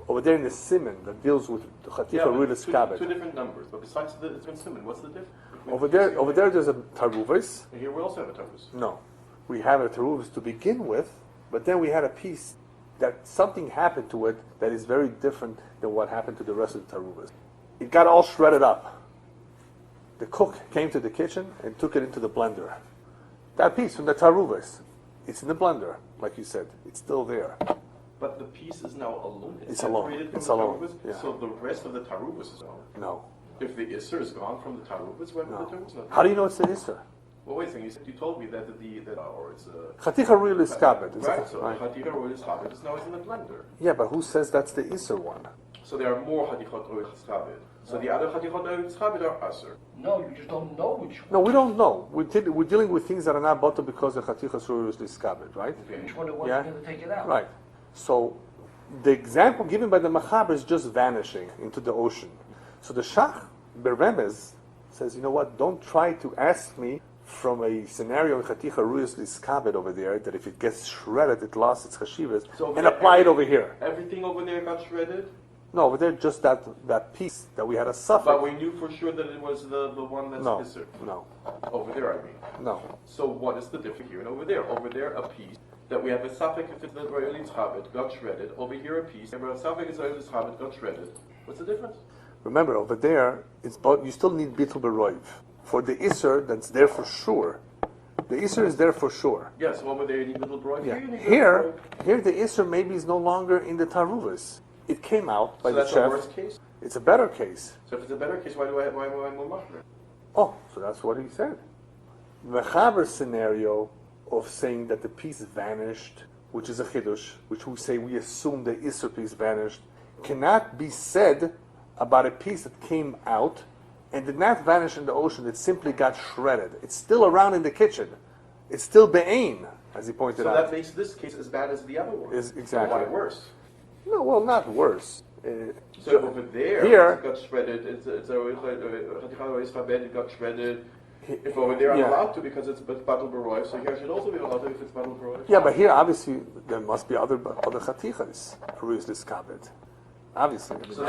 Speaker 1: Over there in the Siman that deals with the Chaticha Ruya Liskabed.
Speaker 2: Two different numbers, but besides the Siman, what's the difference?
Speaker 1: Over there, there's a Taaruvos.
Speaker 2: And here we also have a Taaruvos.
Speaker 1: No, we have a Taaruvos to begin with, but then we had a piece that something happened to it that is very different than what happened to the rest of the Taaruvos. It got all shredded up. The cook came to the kitchen and took it into the blender. That piece from the Taaruvos, it's in the blender, like you said. It's still there.
Speaker 2: But the piece is now alone.
Speaker 1: It's alone. It's alone. Yeah.
Speaker 2: So the rest of the Taaruvos is alone.
Speaker 1: No.
Speaker 2: If the Isser is gone from the Taaruvos, when will the Taaruvos not?
Speaker 1: How do you know it's the Isser?
Speaker 2: Well, wait a second. You told me that or it's a
Speaker 1: Chaticha Ruya Liskabed.
Speaker 2: Right. So Chaticha Ruya Liskabed is now in the blender.
Speaker 1: Yeah, but who says that's the Isser one?
Speaker 2: So there are more Chatichot Ruya Liskabed. So the other Chatichot Ruya Liskabed are Asser.
Speaker 3: No, you just don't know which one.
Speaker 1: No, we don't know. We're dealing with things that are not bottled because the Chaticha Ruya Liskabed, right?
Speaker 2: Okay.
Speaker 3: Which one it was going to take it out?
Speaker 1: Right. So the example given by the Mechaber is just vanishing into the ocean. So the Shach Beremez says, you know what? Don't try to ask me from a scenario in Chaticha Ruya Liskabed over there that if it gets shredded, it lost its chashivas, and apply it over here.
Speaker 2: Everything over there got shredded?
Speaker 1: No, over there just that piece that we had a suffix.
Speaker 2: But we knew for sure that it was the one that's Isser.
Speaker 1: No.
Speaker 2: Over there, I mean.
Speaker 1: No.
Speaker 2: So what is the difference here and over there? Over there, a piece that we have a suffix if it's the Royal Chabad got shredded. Over here, a piece where a suffix is Royal Chabad got shredded. What's the difference?
Speaker 1: Remember, over there, you still need Bitul Beroiv. For the Isser, that's there for sure. The Isser is there for sure.
Speaker 2: Yes, over there you need Bitul Beroiv.
Speaker 1: Yeah. Here, the Isser maybe is no longer in the Taaruvos. It came out by the chef.
Speaker 2: So that's a worse case?
Speaker 1: It's a better case.
Speaker 2: So if it's a better case, why am I more machmir?
Speaker 1: Oh, so that's what he said. Mechaber's scenario of saying that the piece vanished, which is a chidush, which we assume the Isser piece vanished, cannot be said about a piece that came out and did not vanish in the ocean. It simply got shredded. It's still around in the kitchen. It's still be'ain, as he pointed out.
Speaker 2: So that makes this case as bad as the other one.
Speaker 1: Exactly.
Speaker 2: Why worse?
Speaker 1: No, well, not worse.
Speaker 2: So over there,
Speaker 1: here
Speaker 2: it got shredded. It got shredded. If over there I'm allowed to because it's battle baroy, so here I should also be allowed to if it's battle baroy.
Speaker 1: Yeah, but here obviously there must be other chatichas aruyos liskabed. Obviously.
Speaker 2: So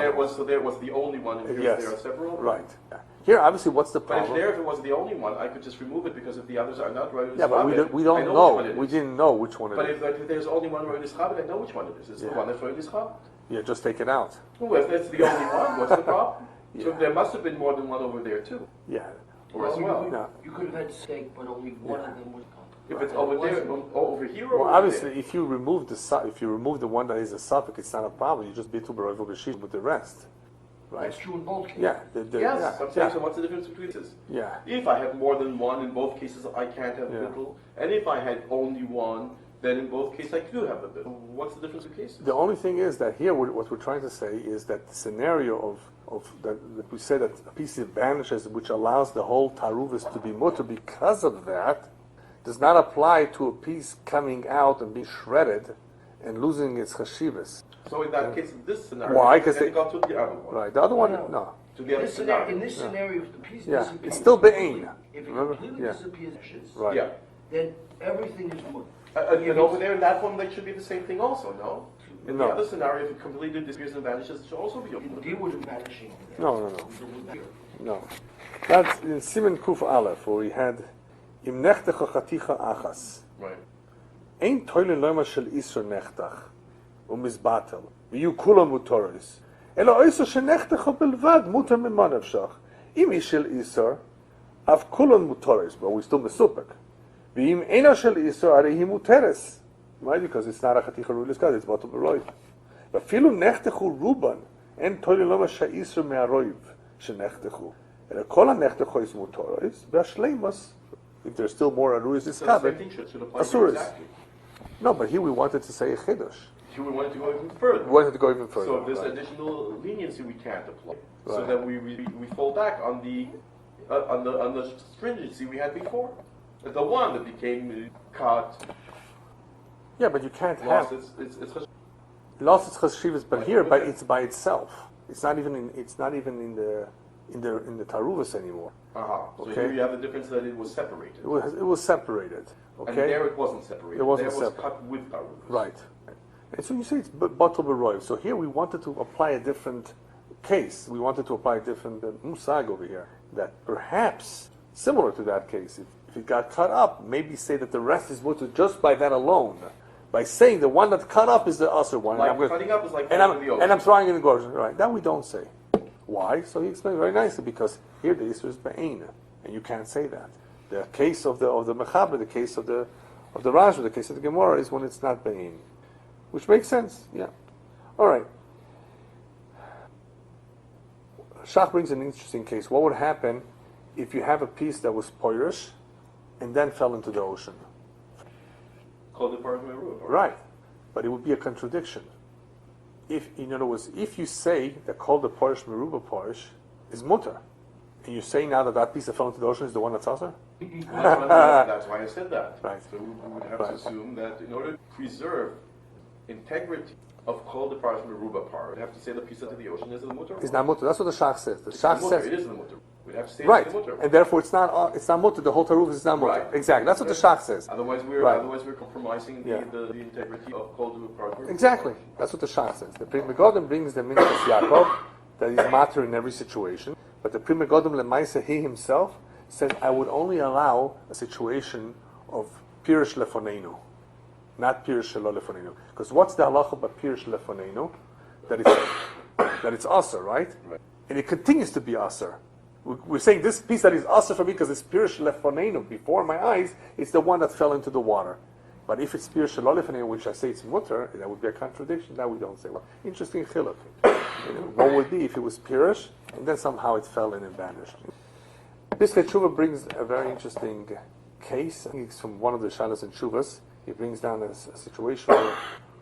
Speaker 2: there was the only one, and here
Speaker 1: Yes.
Speaker 2: they are several.
Speaker 1: Right. Yeah. Here obviously what's the
Speaker 2: But
Speaker 1: problem?
Speaker 2: if it was the only one, I could just remove it because if the others are not right,
Speaker 1: Yeah, but we don't know. We didn't know which one
Speaker 2: But
Speaker 1: it is.
Speaker 2: if there's only one Roy Nischabed, I know which one it is. It's the one that's Roy Nischabed.
Speaker 1: Yeah, just take it out.
Speaker 2: Well, if that's the only one, what's the problem? So
Speaker 1: Yeah.
Speaker 2: there must have been more than one over there too.
Speaker 1: Yeah.
Speaker 2: Or as well.
Speaker 1: No.
Speaker 3: You could have had steak, but only one of them would come.
Speaker 2: If it's over there, over here, or
Speaker 1: Well,
Speaker 2: over
Speaker 1: obviously,
Speaker 2: there.
Speaker 1: if you remove the one that is a suffix, it's not a problem. You just be tu b'roiv b'shish with the rest, right?
Speaker 3: That's true in both cases.
Speaker 1: Yeah.
Speaker 2: Yes,
Speaker 1: yeah,
Speaker 2: I'm saying,
Speaker 1: yeah.
Speaker 2: so what's the difference between this?
Speaker 1: Yeah.
Speaker 2: If I have more than one, in both cases I can't have
Speaker 1: Yeah.
Speaker 2: bittul. And if I had only one, then in both cases I do have a bittul. What's the difference in cases?
Speaker 1: The only thing is that here, what we're trying to say is that the scenario of that we say that a piece of vanishes, which allows the whole taaruvos to be mutter because of that, does not apply to a piece coming out and being shredded and losing its chashivas.
Speaker 2: So in that case, in this scenario,
Speaker 1: Why?
Speaker 2: I
Speaker 1: 'Cause
Speaker 2: can
Speaker 1: they-
Speaker 2: go to the other one.
Speaker 1: Right. The other one,
Speaker 3: No.
Speaker 1: no.
Speaker 2: To the other scenario.
Speaker 3: In this scenario, if the piece
Speaker 1: Yeah,
Speaker 3: disappears,
Speaker 1: it's still be'ein.
Speaker 3: If it
Speaker 1: Remember?
Speaker 3: completely
Speaker 1: Yeah.
Speaker 3: disappears,
Speaker 1: Right.
Speaker 2: Yeah.
Speaker 3: then everything is mutter.
Speaker 2: And over there in that one, they should be the same thing also, no? In
Speaker 1: No.
Speaker 2: the other scenario, if it completely disappears and vanishes, it should also be
Speaker 3: You
Speaker 2: open.
Speaker 3: deal with it vanishing.
Speaker 1: No.
Speaker 3: You deal with it.
Speaker 1: No. That's in Siman Kuf Aleph, where we had Im nechtecha chaticha achas.
Speaker 2: Right.
Speaker 1: Ein toile lema shel isur nechtach umizbatel v'yu kulam mutoris elo oiso shenechtecha belvad muter miman efshach im ish shel isur av kulam mutoris, but we still mesupek v'im eina shel isur arehi muteres, right? Because it's not a chaticha rulis gad, it's batel beroiv. V'afilu nechtechu ruban en toile lema shel isur me'aroiv shenechtechu elo kol ha-nechtechu is mutoris v'ashleimas. If there's still more aruyos, it's
Speaker 2: So the same
Speaker 1: covered.
Speaker 2: thing should apply
Speaker 1: Asuris.
Speaker 2: exactly.
Speaker 1: No, but here we wanted to say a chiddush.
Speaker 2: Here we wanted to go even further.
Speaker 1: We wanted to go even further.
Speaker 2: So this
Speaker 1: right.
Speaker 2: additional leniency we can't apply. So
Speaker 1: Right.
Speaker 2: then we fall back on the stringency we had before. The one that became cut,
Speaker 1: Yeah, but you can't
Speaker 2: lost
Speaker 1: have
Speaker 2: its
Speaker 1: lost its chashivas, but
Speaker 2: Like
Speaker 1: here,
Speaker 2: with
Speaker 1: but
Speaker 2: it.
Speaker 1: it's by itself. It's not even in the taaruvos anymore.
Speaker 2: So
Speaker 1: Okay.
Speaker 2: here you have the difference that it was separated.
Speaker 1: It was separated.
Speaker 2: And
Speaker 1: Okay.
Speaker 2: there it wasn't separated.
Speaker 1: It wasn't
Speaker 2: there was
Speaker 1: separate.
Speaker 2: cut with Taaruvot.
Speaker 1: Right. And so you say it's batel beroiv. So here we wanted to apply a different case. We wanted to apply a different musag over here. That perhaps, similar to that case, if it got cut up, maybe say that the rest is mutter just by that alone. By saying the one that cut up is the usher one.
Speaker 2: Like
Speaker 1: and I'm
Speaker 2: cutting up is like
Speaker 1: and
Speaker 2: throwing in the ocean.
Speaker 1: I'm throwing in the garbage. Right. That we don't say. Why? So he explained very nicely, because here the issue is be'ein, and you can't say that. The case of the mechaber, the case of the Rajah, the case of the Gemara is when it's not be'ein, which makes sense. Yeah. All right. Shach brings an interesting case. What would happen if you have a piece that was poirish and then fell into the ocean?
Speaker 2: Called the part of my root.
Speaker 1: Right. But it would be a contradiction. In other words, if you say that called the parish meruba parish is mutter, and you say now that that piece that fell into the ocean is the one that's also?
Speaker 2: That's why I said that.
Speaker 1: Right.
Speaker 2: So we would have
Speaker 1: Right.
Speaker 2: to assume that in order to preserve integrity of called the part from the Ruba part, we have to say the piece into the ocean is the mutter.
Speaker 1: It's not mutter. That's what the Shach says. The
Speaker 2: It's
Speaker 1: Shach
Speaker 2: the mutter.
Speaker 1: says
Speaker 2: It is the mutter. We have to say
Speaker 1: right,
Speaker 2: it's the mutter.
Speaker 1: and therefore it's not mutter. The whole taruf is not mutter.
Speaker 2: Right.
Speaker 1: Exactly. That's what the Shach says.
Speaker 2: Otherwise
Speaker 1: Right.
Speaker 2: we're compromising
Speaker 1: Yeah.
Speaker 2: the integrity of called the part.
Speaker 1: Exactly. That's what the Shach says. The Pri Megadim brings the Minchas Yaakov that is matter in every situation, but the Pri Megadim Lemaisa, he himself says, I would only allow a situation of Pirish Lefonenu, not Pirish Shelo Lefonenu. Because what's the halacha about Pirish Lefonenu? That it's Aser, right? And it continues to be Aser. We're saying this piece that is Aser for me because it's Pirish Lefonenu, before my eyes, it's the one that fell into the water. But if it's Pirish Shelo Lefonenu, which I say it's mutter, that would be a contradiction. That we don't say. Well, interesting chiluk. What would be if it was Pirish, and then somehow it fell in and vanished? Piskei Tshuva brings a very interesting case. I think it's from one of the Shalas and Tshuvas. He brings down a situation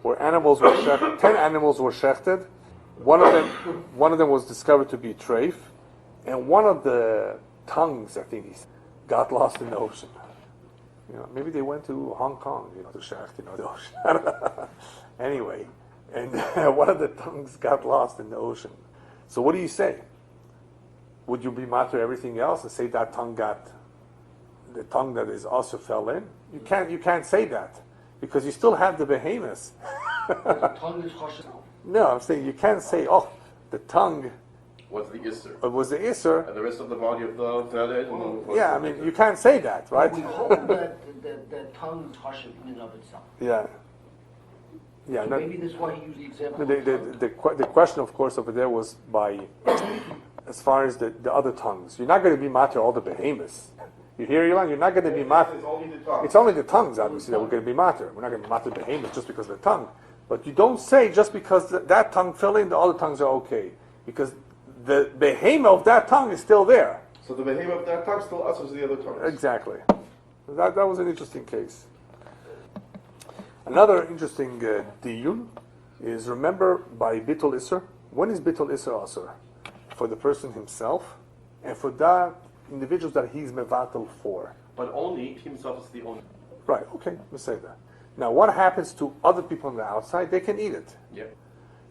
Speaker 1: where animals were 10 animals were shechted. One of them was discovered to be treif, and one of the tongues, I think, got lost in the ocean. Maybe they went to Hong Kong, to shecht, the ocean. Anyway, and one of the tongues got lost in the ocean. So what do you say? Would you be matter everything else and say that the tongue that is also fell in? You can't say that because you still have the behemoths.
Speaker 3: The tongue is chashiv.
Speaker 1: No, I'm saying you can't say, oh, the tongue
Speaker 2: What's the Isser?
Speaker 1: was the Isser.
Speaker 2: And the rest of the body of the fell in?
Speaker 1: Yeah, I mean, you can't say that, right?
Speaker 3: We hold that the tongue is chashiv in and of itself.
Speaker 1: Yeah. Yeah.
Speaker 3: So
Speaker 1: No,
Speaker 3: maybe this is why he used the example.
Speaker 1: the question, of course, over there was by, as far as the other tongues. You're not going to be matter all the behemoths. You hear, Ilan? You're not going to be matter.
Speaker 2: It's only the tongue.
Speaker 1: It's only the tongues, obviously, that we're going to be matter. We're not going to be matter behemoths just because of the tongue. But you don't say just because that tongue fell in, the other tongues are okay. Because the behemoth of that tongue is still there.
Speaker 2: So the behavior of that tongue still ushers the other tongues.
Speaker 1: Exactly. That was an interesting case. Another interesting diyun is, remember, by Bitul Isser. When is Bitul Isser Asr? For the person himself and for the individuals that he's mevatel for.
Speaker 2: But only himself is the only.
Speaker 1: Right, okay, let's say that. Now, what happens to other people on the outside? They can eat it.
Speaker 2: Yeah.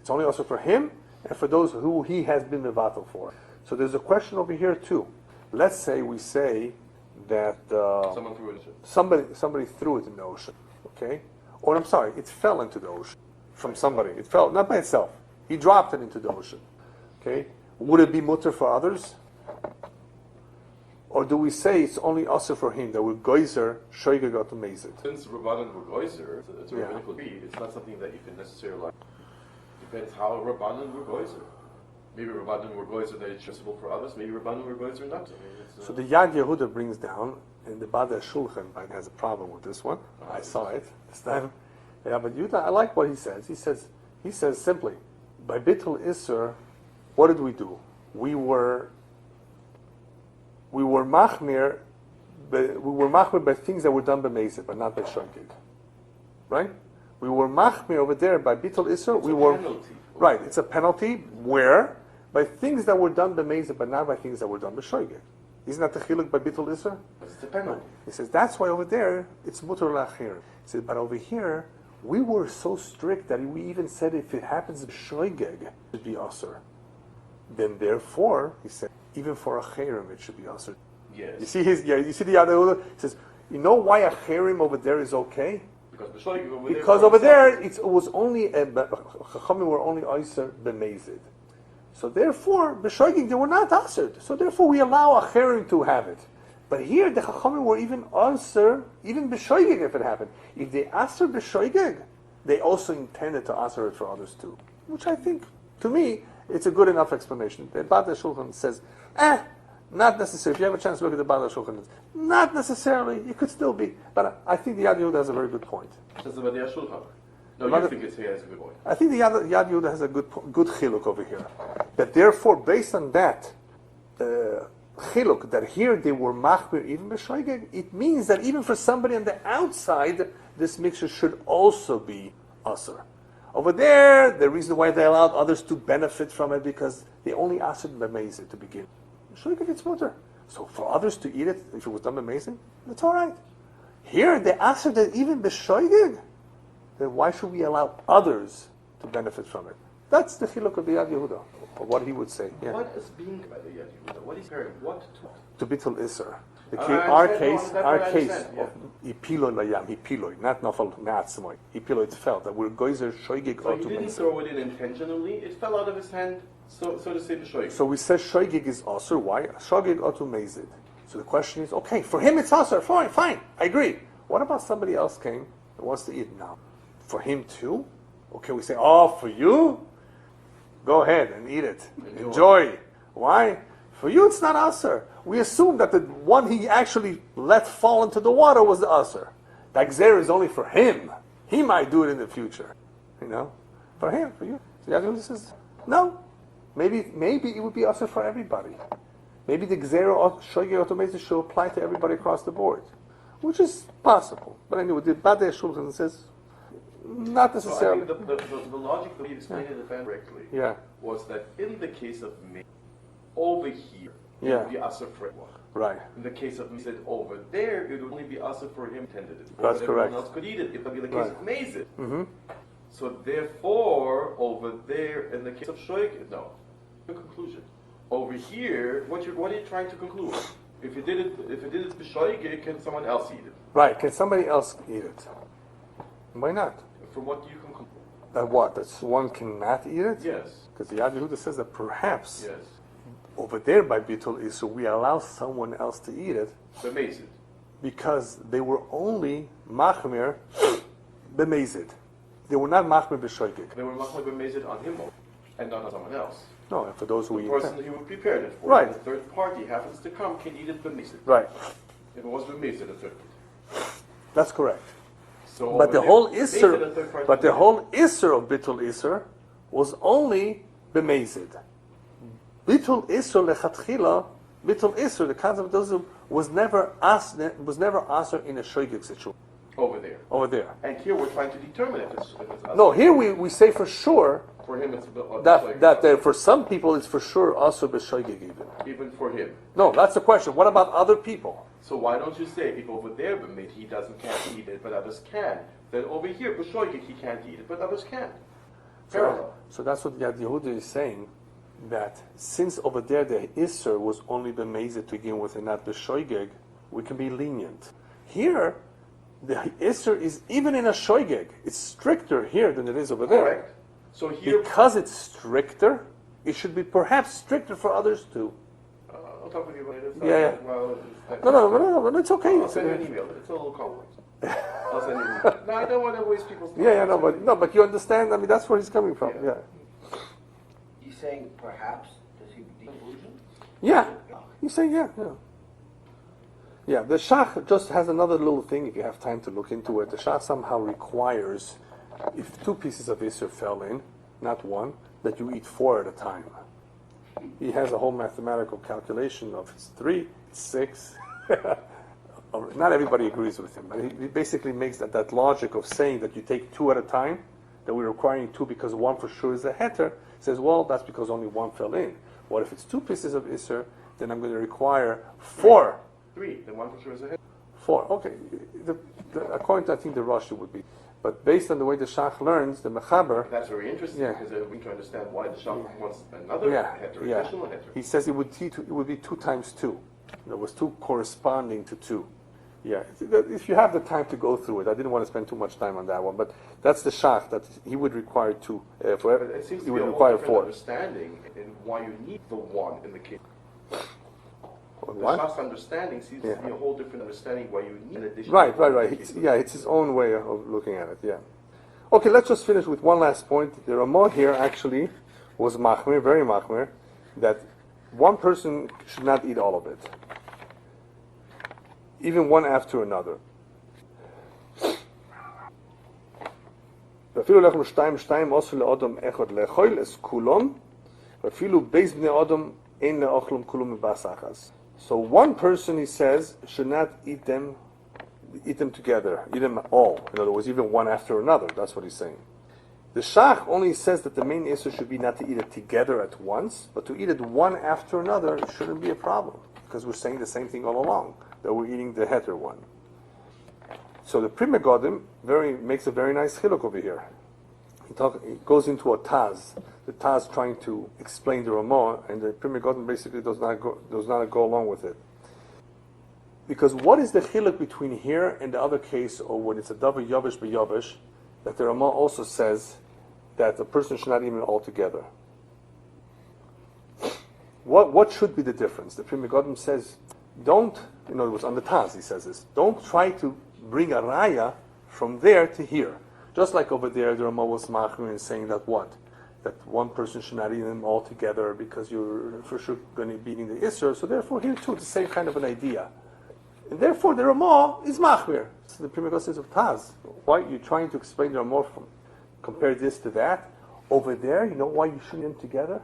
Speaker 1: It's only also for him and for those who he has been mevatel for. So there's a question over here too. Let's say we say that
Speaker 2: Someone threw it.
Speaker 1: somebody threw it in the ocean, okay? Or I'm sorry, it fell into the ocean from somebody. It fell, not by itself. He dropped it into the ocean, okay? Would it be mutter for others? Or do we say it's only also for him, that we're geyser, shoygeg got to mezid?
Speaker 2: Since Rabbanan were geyser, it's a
Speaker 1: Yeah.
Speaker 2: rabbinical creed. It's not something that you can necessarily like. Depends how Rabbanan were geyser. Maybe Rabbanan were geyser that it's accessible for others. Maybe Rabbanan were geyser not. I mean, it's,
Speaker 1: So the Yad Yehuda brings down, and the Bada Shulchan has a problem with this one. I saw it this time. Yeah, but Yehuda, I like what he says. He says simply, by Bitul Isser, what did we do? We were machmir, by things that were done by Mezid, but not by Shogig. Right? We were machmir over there by Bitul Isser.
Speaker 2: it's a penalty.
Speaker 1: Right. It's a penalty where by things that were done by Mezid, but not by things that were done by Shogig. Isn't that the chiluk by Bitul Isser?
Speaker 2: It's a penalty.
Speaker 1: He says that's why over there it's mutar lachir. He says, but over here we were so strict that we even said if it happens shoygeg, it should be asur. Then therefore, he said, even for a cherim it should be asur.
Speaker 2: Yes.
Speaker 1: You see you see the other. He says, you know why a cherim over there is okay? Because over there it was only chachamim were only asur b'mezid. So therefore, b'shoygeg they were not asur. So therefore, we allow a cherim to have it. But here, the chachamim were even asur, even b'shoygeg if it happened. If they asur b'shoygeg, they also intended to asur it for others too. Which I think, to me, it's a good enough explanation. The Bada Shulchan says, not necessarily. If you have a chance to look at the Bada Shulchan, not necessarily. It could still be. But I think the Yad Yehuda has a very good point.
Speaker 2: Says the Bada Shulchan. No,
Speaker 1: Bada-
Speaker 2: you think it's here has a good point.
Speaker 1: I think the Yad Yehuda has a good chiluk over here. That therefore, based on that chiluk, that here they were machmir even b'shoygeg, it means that even for somebody on the outside, this mixture should also be asur. Over there, the reason why they allowed others to benefit from it because they only asked it b'mezid to begin. Shoygeg it's mutter. So for others to eat it, if it was done b'mezid, that's all right. Here they asked that even b'shoygeg, then why should we allow others to benefit from it? That's the chiluk of the Yad Yehuda, or what he would say. Yeah.
Speaker 2: What is being by the Yad Yehuda? What is hearing? What to?
Speaker 1: To Bitul Isser.
Speaker 2: I
Speaker 1: Our
Speaker 2: understand,
Speaker 1: case
Speaker 2: yeah.
Speaker 1: of Ipiloi Layam, Ipiloi, not Nafal Na'atzmoy. Ipiloi, it fell, that we're Goizer Shoygig
Speaker 2: So he
Speaker 1: Otu
Speaker 2: didn't
Speaker 1: Mezid.
Speaker 2: throw it in intentionally. It fell out of his hand, so to say, the shoy.
Speaker 1: So we say Shoygig is Asr, why? Shoygig Otu Mezid. So the question is, okay, for him it's Asr, fine, I agree. What about somebody else came that wants to eat now? For him too? Okay, we say, for you? Go ahead and eat it. Enjoy. Why? For you it's not Asr. We assume that the one he actually let fall into the water was the Asr. The Gzer is only for him. He might do it in the future. You know? For him, for you. So Yad says, no. Maybe it would be Asr for everybody. Maybe the Gzer or Shoygeg Otomezid should apply to everybody across the board. Which is possible. But anyway, the Badei Shulchan says, not necessarily.
Speaker 2: So I think the logic that he explained it correctly was that in the case of me, over here, it would be asur for everyone.
Speaker 1: Right.
Speaker 2: In the case of Mezid over there, it would only be asur for him intended it.
Speaker 1: That's correct.
Speaker 2: Everyone else could eat it. It would be the case
Speaker 1: Right.
Speaker 2: of Mezid.
Speaker 1: Mm-hmm.
Speaker 2: So therefore, over there, in the case of Shoig, no. The conclusion. Over here, what are you trying to conclude? If you did it b'shoigeg, can someone else eat it?
Speaker 1: Right, can somebody else eat it? Why not?
Speaker 2: From what you conclude?
Speaker 1: That what? That one cannot eat it?
Speaker 2: Yes.
Speaker 1: Because the Yad Yehuda says that perhaps
Speaker 2: Yes.
Speaker 1: over there by Bitul Isur, we allow someone else to eat it
Speaker 2: B'mezid.
Speaker 1: because they were only machmir b'mezid. They were not machmir b'shoigeg.
Speaker 2: They were machmir b'mezid on him and not on someone else.
Speaker 1: No, and for those who
Speaker 2: The
Speaker 1: eat
Speaker 2: person
Speaker 1: it.
Speaker 2: who prepared it for.
Speaker 1: Right.
Speaker 2: The third party happens to come, can eat it b'mezid.
Speaker 1: Right,
Speaker 2: If it was b'mezid, the third party.
Speaker 1: that's correct.
Speaker 2: So
Speaker 1: But the
Speaker 2: over
Speaker 1: whole
Speaker 2: there, b'mezid, the third
Speaker 1: Isur,
Speaker 2: party
Speaker 1: but the
Speaker 2: did it.
Speaker 1: whole Isur of Bitul Isur was only b'mezid. Bitul Isur lechatchila, Bitul Isur, the concept of Bitul Isur, was never asked in a shoigig situation.
Speaker 2: Over there.
Speaker 1: Over there.
Speaker 2: And here we're trying to determine if it's
Speaker 1: No, here we say for sure
Speaker 2: for him it's
Speaker 1: that for some people it's for sure also b'shoigig
Speaker 2: even for him.
Speaker 1: No, that's the question. What about other people?
Speaker 2: So why don't you say if over there b'mezid he can't eat it, but others can? Then over here b'shoigeg he can't eat it, but others can. Parallel.
Speaker 1: So that's what Yad Yehuda is saying, that since over there the Isser was only b'mezid to begin with and not b'shoigeg, we can be lenient. Here, the Isser is even in a shoigeg. It's stricter here than it is over there.
Speaker 2: Correct. So here,
Speaker 1: Because it's stricter, it should be perhaps stricter for others too.
Speaker 2: I'll talk with you about it.
Speaker 1: Yeah.
Speaker 2: Well,
Speaker 1: No, it's okay.
Speaker 2: I'll send you an email. It's a little complex. I'll send you an email. No, I don't want to waste people's time.
Speaker 1: But you understand. I mean, that's where he's coming from.
Speaker 2: Yeah.
Speaker 1: Yeah.
Speaker 3: He's saying perhaps, does he the conclusion?
Speaker 1: Yeah. You say yeah. Yeah, the Shach just has another little thing, if you have time to look into it. The Shach somehow requires, if 2 pieces of Isser fell in, not 1, that you eat 4 at a time. He has a whole mathematical calculation of it's 3, it's 6. Not everybody agrees with him, but he basically makes that logic of saying that you take 2 at a time, that we're requiring 2 because 1 for sure is a heter. He says, well, that's because only 1 fell in. What if it's 2 pieces of Isser, then I'm going to require 4.
Speaker 2: 3, then 1 for sure is ahead.
Speaker 1: 4, okay. According to, I think, the Rashi would be. But based on the way the Shach learns, the Mechaber,
Speaker 2: That's very interesting
Speaker 1: Yeah.
Speaker 2: because we need to understand why the Shach wants another heter, additional heter.
Speaker 1: he says it would be 2 times 2. There was 2 corresponding to 2. Yeah, if you have the time to go through it, I didn't want to spend too much time on that one, but that's the Shach, that he would require 2.
Speaker 2: But it seems
Speaker 1: He
Speaker 2: to
Speaker 1: would
Speaker 2: be a whole
Speaker 1: require
Speaker 2: different
Speaker 1: 4.
Speaker 2: understanding in why you need the 1 in the case. The
Speaker 1: What?
Speaker 2: Shach's understanding seems to be a whole different understanding why you need an additional.
Speaker 1: Right. It's his own way of looking at it, yeah. Okay, let's just finish with one last point. The Ramah here actually was machmir, very machmir, that one person should not eat all of it. Even one after another. ואפילו לחם 2 אוסר לאדם אחד לאכול את כולם, ואפילו בייס בני אדם אין לאכלם כולם מבשר אחת. So one person, he says, should not eat them together, eat them all. In other words, even one after another. That's what he's saying. The Shach only says that the main issue should be not to eat it together at once, but to eat it one after another shouldn't be a problem, because we're saying the same thing all along, that we're eating the heter one. So the Pri Megadim makes a very nice chiluk over here. He goes into a Taz. The Taz trying to explain the Ramah, and the Pri Megadim basically does not go along with it. Because what is the chiluk between here and the other case, or when it's a davar yavish b'yavish, that the Ramah also says that a person should not eat it all together? What should be the difference? The Pri Megadim says, don't, in other words, on the Taz he says this, don't try to bring a raya from there to here. Just like over there, the Ramah was machmir in saying that what? That one person should not eat them all together because you're for sure going to be eating the Isser. So therefore here too, the same kind of an idea. And therefore the Ramah is machmir. So the Pri Megadim says of Taz, why are you trying to explain the Ramah from, compare this to that? Over there, you know why you shouldn't eat them together?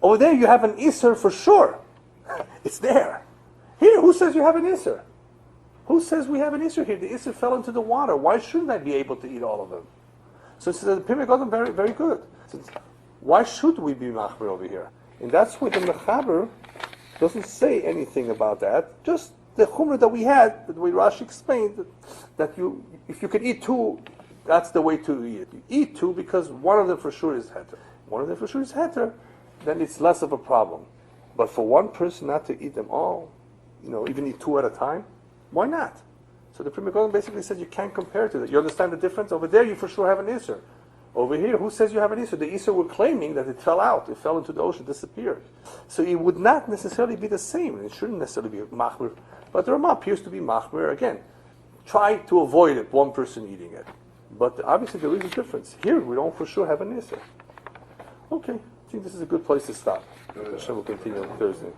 Speaker 1: Over there you have an Isser for sure. It's there. Here, who says you have an Isser? Who says we have an Isser here? The Isser fell into the water. Why shouldn't I be able to eat all of them? So the Pri Megadim very, very good. So why should we be machmir over here? And that's where the Mechaber doesn't say anything about that. Just the chumrah that we had, the way Rashi explained, that if you can eat 2, that's the way to eat it. You eat 2 because one of them for sure is heter. One of them for sure is heter. then it's less of a problem. But for one person not to eat them all, even eat 2 at a time, why not? So the Pri Megadim basically said you can't compare to that. You understand the difference? Over there you for sure have an Isser. Over here, who says you have an Isser? The Isser were claiming that it fell out, it fell into the ocean, disappeared. So it would not necessarily be the same, and it shouldn't necessarily be machmir. But the Ramah appears to be machmir again. Try to avoid it, one person eating it. But obviously there is a difference. Here we don't for sure have an Isser. Okay, I think this is a good place to stop. Hashem will continue on Thursday.